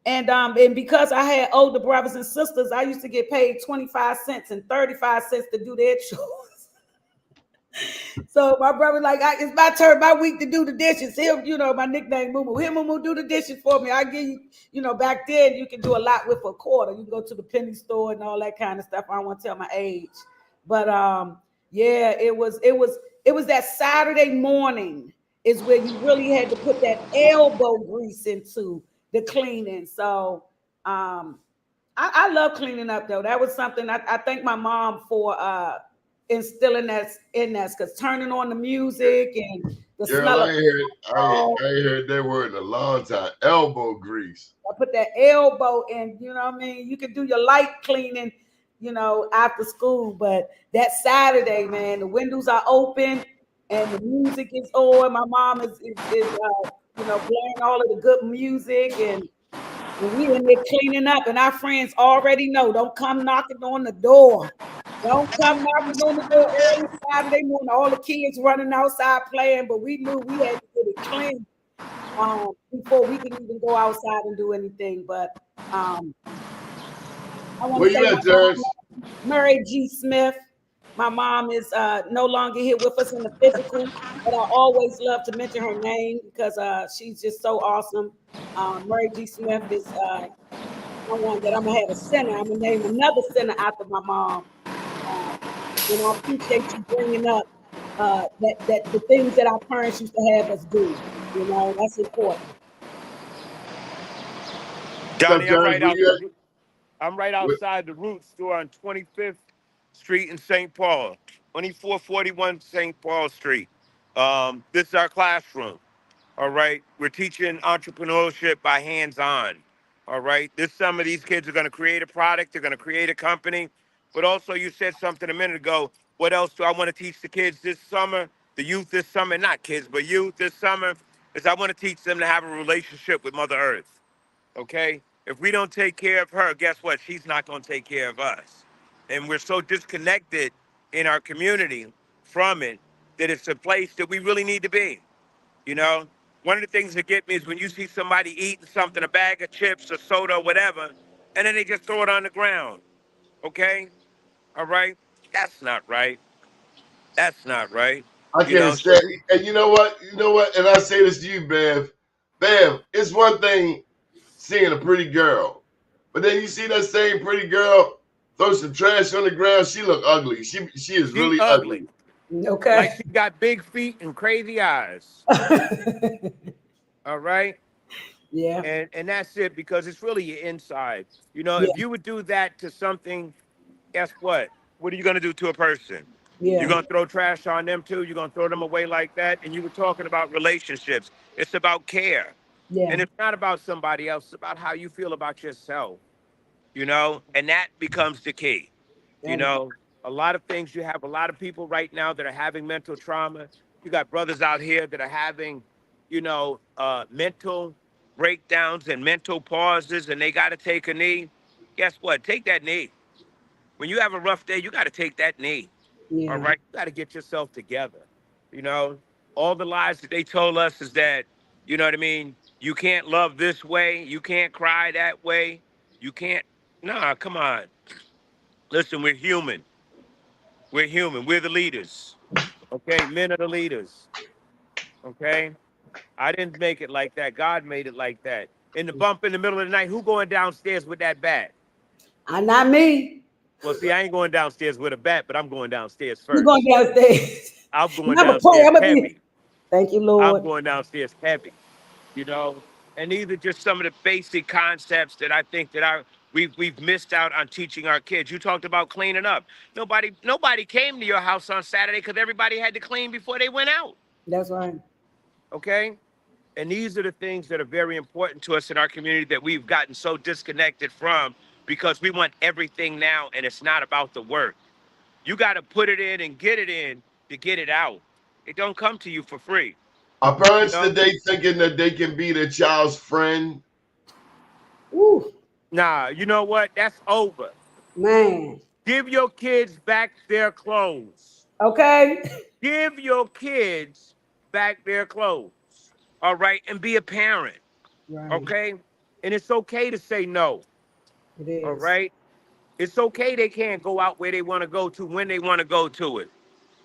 And because I had older brothers and sisters, I used to get paid 25 cents and 35 cents to do their chores. So my brother like, it's my turn, my week to do the dishes. He'll, my nickname Moo. Here, Moo, do the dishes for me. I give you, back then you can do a lot with a quarter. You can go to the penny store and all that kind of stuff. I don't want to tell my age, but yeah, it was that Saturday morning is where you really had to put that elbow grease into the cleaning. So I love cleaning up though. That was something I thank my mom for instilling that in us, because turning on the music and the Girl, smell of I ain't heard that word in a long time. Elbow grease. I put that elbow in, what I mean? You can do your light cleaning, after school, but that Saturday, man, the windows are open and the music is on. My mom is playing all of the good music, and we in there cleaning up, and our friends already know, don't come knocking on the door. Don't come knocking on the door early Saturday morning. All the kids running outside playing, but we knew we had to get it clean before we could even go outside and do anything. But I want Where to say you my at, Terrence? mom, Murray G. Smith. My mom is no longer here with us in the physical, but I always love to mention her name because she's just so awesome. Murray G. Smith is someone that I'm gonna have a center. I'm gonna name another center after my mom. And I appreciate you bringing up that the things that our parents used to have us do. That's important. What's up, Donnie, Terrence? Where you at? I'm right Where- outside the Root store on 25th Street in St. Paul, 2441 St. Paul Street. This is our classroom. All right. We're teaching entrepreneurship by hands-on. All right. This summer, these kids are going to create a product. They're going to create a company. But also, you said something a minute ago. What else do I want to teach the kids this summer? The youth this summer, not kids, but youth this summer, is I want to teach them to have a relationship with Mother Earth. Okay? If we don't take care of her, guess what? She's not going to take care of us. And we're so disconnected in our community from it that it's a place that we really need to be. You know, one of the things that get me is when you see somebody eating something, a bag of chips or soda or whatever, and then they just throw it on the ground. Okay? All right? That's not right. That's not right. I You can't know, so stand. And you know what? You know what? And I say this to you, Bev. Bev, it's one thing seeing a pretty girl, but then you see that same pretty girl throw some trash on the ground. She look ugly. She is she really ugly. ugly. Like Okay. she got big feet and crazy eyes. All right? Yeah. And that's it, because it's really your inside. You know, Yeah. if you would do that to something, guess what? What are you gonna do to a person? You're Yeah. gonna throw trash on them too. You're gonna throw them away like that. And you were talking about relationships. It's about care. Yeah. And it's not about somebody else. It's about how you feel about yourself, you know? And that becomes the key. You That is. know, a lot of things, you have a lot of people right now that are having mental trauma. You got brothers out here that are having, mental breakdowns and mental pauses, and they got to take a knee. Guess what? Take that knee. When you have a rough day, you got to take that knee. All Yeah. right. You got to get yourself together. You know, all the lies that they told us is that, you know what I mean? You can't love this way. You can't cry that way. You can't. Nah, come on. Listen, we're human. We're human. We're the leaders. Okay. Men are the leaders. Okay. I didn't make it like that. God made it like that. In the bump in the middle of the night, who going downstairs with that bat? Not me. Well, see, I ain't going downstairs with a bat, but I'm going downstairs You going first. downstairs? I'm going I'm a pray. downstairs I'm gonna be. heavy. Thank you, I'm Lord. going downstairs heavy, you know. And these are just some of the basic concepts that I think that we've missed out on teaching our kids. You talked about cleaning up. Nobody came to your house on Saturday because everybody had to clean before they went out. That's right. Okay. And these are the things that are very important to us in our community that we've gotten so disconnected from, because we want everything now and it's not about the work. You got to put it in and get it in to get it out. It don't come to you for free. Are You parents know? today thinking that they can be their child's friend? Ooh, Nah, you know what? That's over. man. Give your kids back their clothes. Okay. Give your kids back their clothes. All right. And be a parent. Right. Okay. And it's okay to say no. It All is. right. It's okay they can't go out where they want to go to when they want to go to it.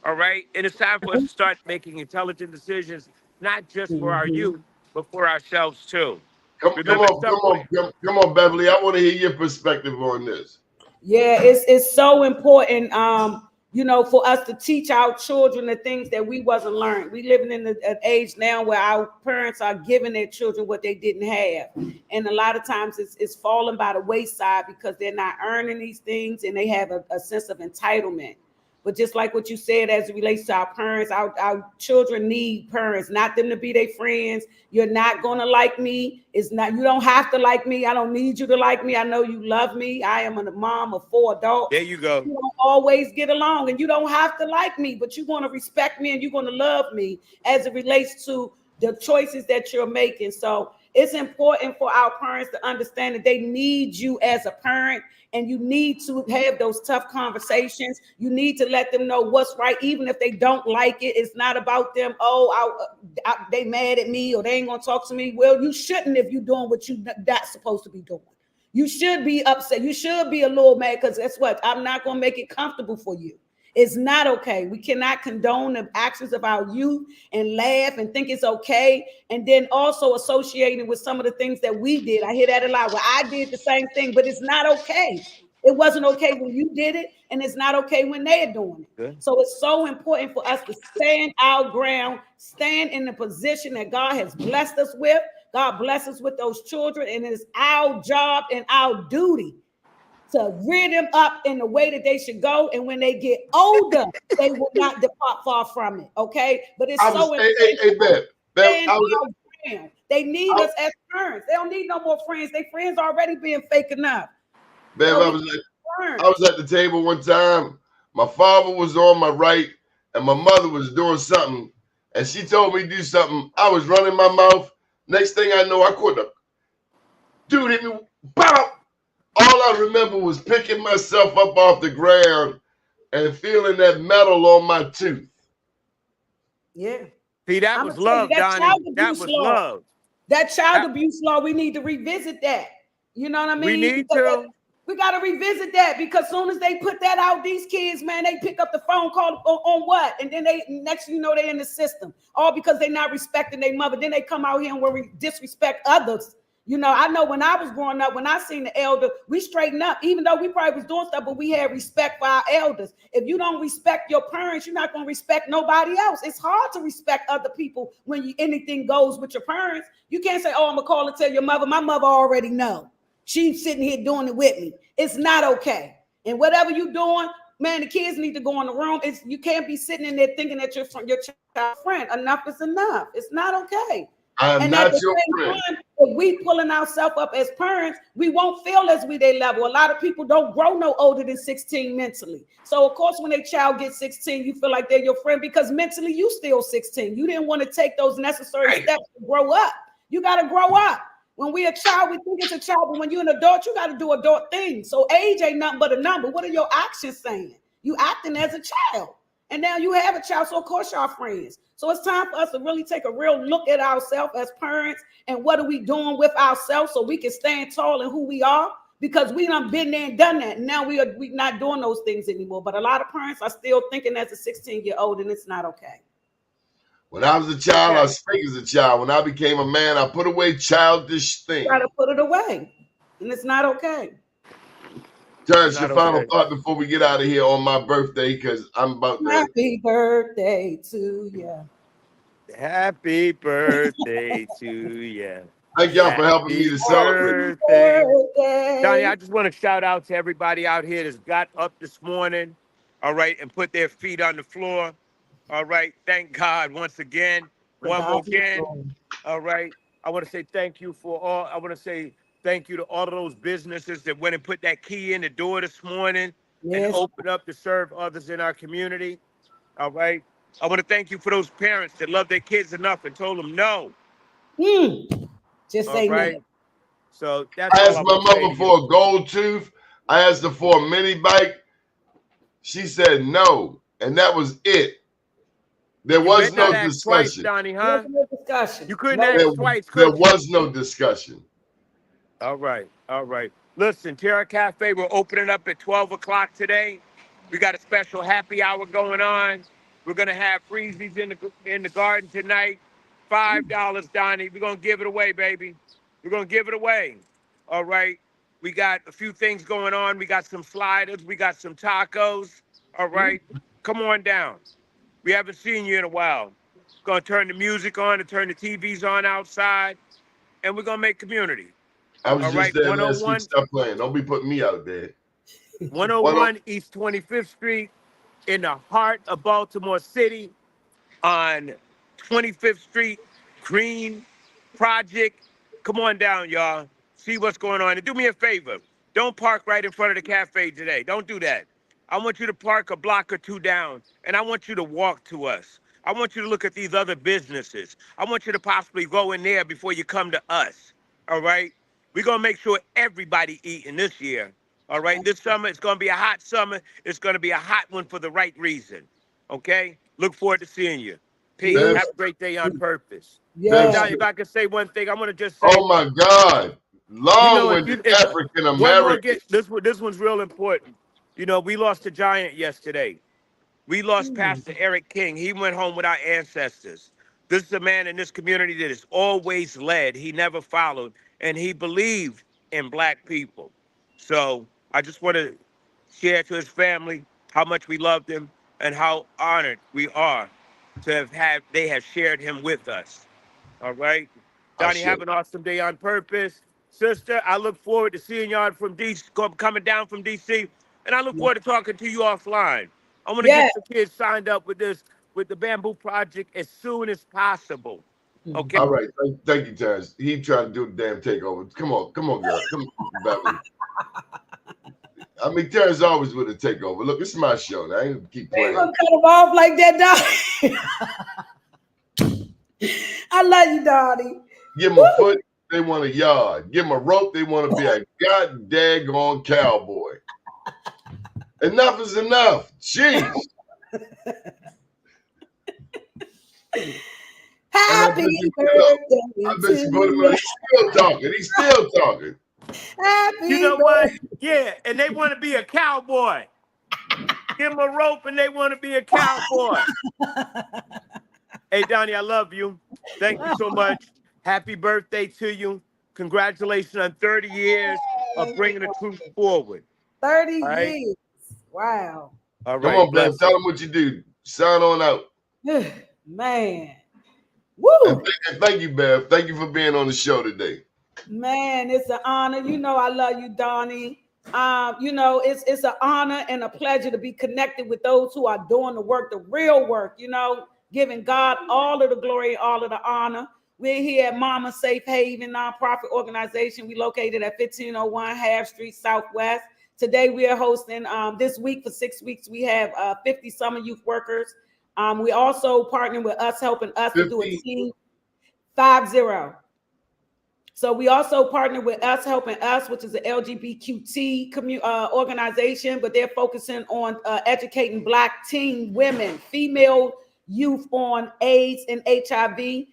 All right. And it's time for us to start making intelligent decisions, not just for our youth, but for ourselves too. Come Remember on, come on, Beverly. I want to hear your perspective on this. Yeah, it's so important, you know, for us to teach our children the things that we wasn't learned. We living in an age now where our parents are giving their children what they didn't have, and a lot of times it's falling by the wayside because they're not earning these things and they have a sense of entitlement. But just like what you said as it relates to our parents, our children need parents, not them to be their friends. You're not going to like me. It's not, you don't have to like me. I don't need you to like me. I know you love me. I am a mom of 4 adults. There you go. You don't always get along and you don't have to like me, but you're going to respect me and you're going to love me as it relates to the choices that you're making. So it's important for our parents to understand that they need you as a parent, and you need to have those tough conversations. You need to let them know what's right, even if they don't like it. It's not about them. Oh, they mad at me or they ain't gonna talk to me. Well, you shouldn't if you're doing what you're not supposed to be doing. You should be upset. You should be a little mad because guess what? I'm not gonna make it comfortable for you. It's not okay. We cannot condone the actions of our youth and laugh and think it's okay. And then also associating with some of the things that we did. I hear that a lot. Well, I did the same thing, but it's not okay. It wasn't okay when you did it, and it's not okay when they're doing it. Good. So it's so important for us to stand our ground, stand in the position that God has blessed us with. God bless us with those children, and it's our job and our duty to rear them up in the way that they should go. And when they get older, they will not depart far from it. Okay. But it's so important. They need us as parents. They don't need no more friends. Their friends already being fake enough. Bev, I was at the table one time. My father was on my right and my mother was doing something. And she told me to do something. I was running my mouth. Next thing I know, I caught the dude hit me. Pop! All I remember was picking myself up off the ground and feeling that metal on my tooth. Yeah. See, that was love, Donnie. That was love. That child abuse law, we need to revisit that. You know what I mean? We need to. We got to revisit that because as soon as they put that out, these kids, man, they pick up the phone call on what? And then they, next thing you know, they're in the system. All because they're not respecting their mother. Then they come out here and we disrespect others. You know, I know when I was growing up, when I seen the elder, we straightened up, even though we probably was doing stuff, but we had respect for our elders. If you don't respect your parents, you're not going to respect nobody else. It's hard to respect other people when anything goes with your parents. You can't say, oh, I'm going to call and tell your mother. My mother already know. She's sitting here doing it with me. It's not okay. And whatever you're doing, man, the kids need to go in the room. You can't be sitting in there thinking that you're your child friend. Enough is enough. It's not okay. I'm not your friend. If we pulling ourselves up as parents, we won't feel as we their level. A lot of people don't grow no older than 16 mentally. So of course, when a child gets 16, you feel like they're your friend because mentally you still 16. You didn't want to take those necessary steps to grow up. You got to grow up. When we're a child, we think it's a child, but when you're an adult, you got to do adult things. So age ain't nothing but a number. What are your actions saying? You acting as a child. And now you have a child, so of course y'all friends. So it's time for us to really take a real look at ourselves as parents and what are we doing with ourselves so we can stand tall in who we are, because we done been there and done that. And now we not doing those things anymore. But a lot of parents are still thinking as a 16-year-old, and it's not okay. When I was a child, I spake as a child. When I became a man, I put away childish things. Try to put it away, and it's not okay. Terrence, your final thought before we get out of here on my birthday, because I'm about to. Happy birthday to you. Happy birthday to you. Thank y'all for helping me to celebrate. Donnie, I just want to shout out to everybody out here that's got up this morning, all right, and put their feet on the floor. All right. Thank God once again. One more again. All right. I want to say thank you for all. I want to say thank you to all of those businesses that went and put that key in the door this morning and opened up to serve others in our community. All right. I want to thank you for those parents that love their kids enough and told them no. Just say no. So that's I all asked my mother for a gold tooth. I asked her for a mini bike. She said no. And that was it. There was no discussion. Twice, Donnie, huh? No discussion. You couldn't ask twice, could There you? was no discussion. All right. All right. Listen, Terra Cafe, we're opening up at 12 o'clock today. We got a special happy hour going on. We're gonna have freezies in the garden tonight. $5, Donnie. We're gonna give it away, baby. We're gonna give it away. All right. We got a few things going on. We got some sliders. We got some tacos. All right. Come on down. We haven't seen you in a while. Gonna turn the music on and turn the TVs on outside, and we're gonna make community. I was All just right. there last 101. week. Stop playing. Don't be putting me out there. 101 East 25th Street in the heart of Baltimore City on 25th Street, Green Project. Come on down, y'all. See what's going on. And do me a favor. Don't park right in front of the cafe today. Don't do that. I want you to park a block or two down, and I want you to walk to us. I want you to look at these other businesses. I want you to possibly go in there before you come to us. All right? We're going to make sure everybody eating this year. All right? This summer, it's going to be a hot summer. It's going to be a hot one for the right reason. Okay? Look forward to seeing you. Peace. Bev, Have a great day on purpose. Bev, Now, if I could say one thing, I want to just say, oh my God. Long-winded African one more American. this one's real important. You know, we lost a giant yesterday. We lost Pastor Eric King. He went home with our ancestors. This is a man in this community that is always led. He never followed, and he believed in Black people. So I just want to share to his family how much we loved him and how honored we are to they have shared him with us. All right. Donnie, have an awesome day on purpose. Sister, I look forward to seeing y'all from DC, coming down from DC, and I look forward to talking to you offline. I want to get the kids signed up with the Bamboo Project as soon as possible. Okay. All right. Thank you, Terrence. He tried to do the damn takeover. Come on, girl. Come on, Beverly. I mean, Terrence always with a takeover. Look, this is my show. Now. I ain't gonna keep playing. They gonna cut him off like that, Donnie. I love you, Donnie. Give them a foot, they want a yard. Give them a rope, they want to be a god daggone cowboy. Enough is enough. Jeez. Happy birthday. I bet you put him on. He's still talking. He's still talking. Happy You know what? Yeah, and they want to be a cowboy. Give them a rope and they want to be a cowboy. Hey, Donnie, I love you. Thank you so much. Happy birthday to you. Congratulations on 30 years of bringing the truth forward. 30 years. Wow. All right. Come on, Bev. Tell them what you do. Sign on out. Man. Woo. And thank you, Bev. Thank you for being on the show today. Man, it's an honor. You know I love you, Donnie. You know, it's an honor and a pleasure to be connected with those who are doing the work, the real work, you know, giving God all of the glory, all of the honor. We're here at Momma Safe Haven nonprofit organization. We located at 1501 Half Street Southwest. Today we are hosting this week for 6 weeks. We have 50 summer youth workers. We also partner with us, helping us 50. To do a team 50. So we also partner with us, helping us, which is an LGBTQ organization, but they're focusing on educating Black teen women, female youth on AIDS and HIV.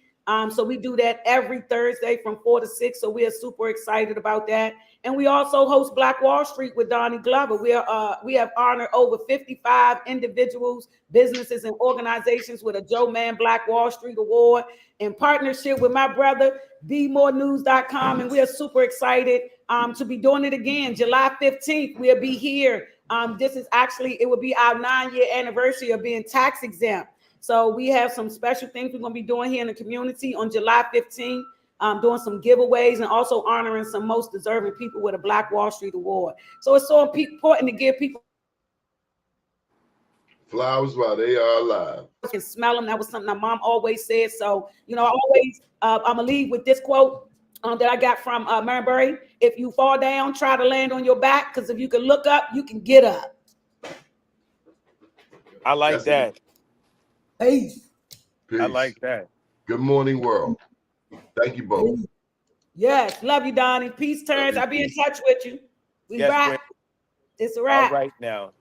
So we do that every Thursday from 4 to 6. So we are super excited about that. And we also host Black Wall Street with Donnie Glover. We have honored over 55 individuals, businesses, and organizations with a Joe Mann Black Wall Street Award in partnership with my brother, BeMoreNews.com. And we are super excited to be doing it again. July 15th, we'll be here. This is actually, it will be our 9-year anniversary of being tax exempt. So we have some special things we're going to be doing here in the community on July 15th, doing some giveaways and also honoring some most deserving people with a Black Wall Street Award. So it's so important to give people flowers while they are alive. You can smell them. That was something my mom always said. So, you know, I always, I'm going to leave with this quote that I got from Marbury. If you fall down, try to land on your back, because if you can look up, you can get up. I like that. Peace. Peace. I like that. Good morning, world. Thank you both. Yes. Love you, Donnie. Peace, Terrence. I'll be in touch with you. We Yes, wrap. It's a wrap. All right now.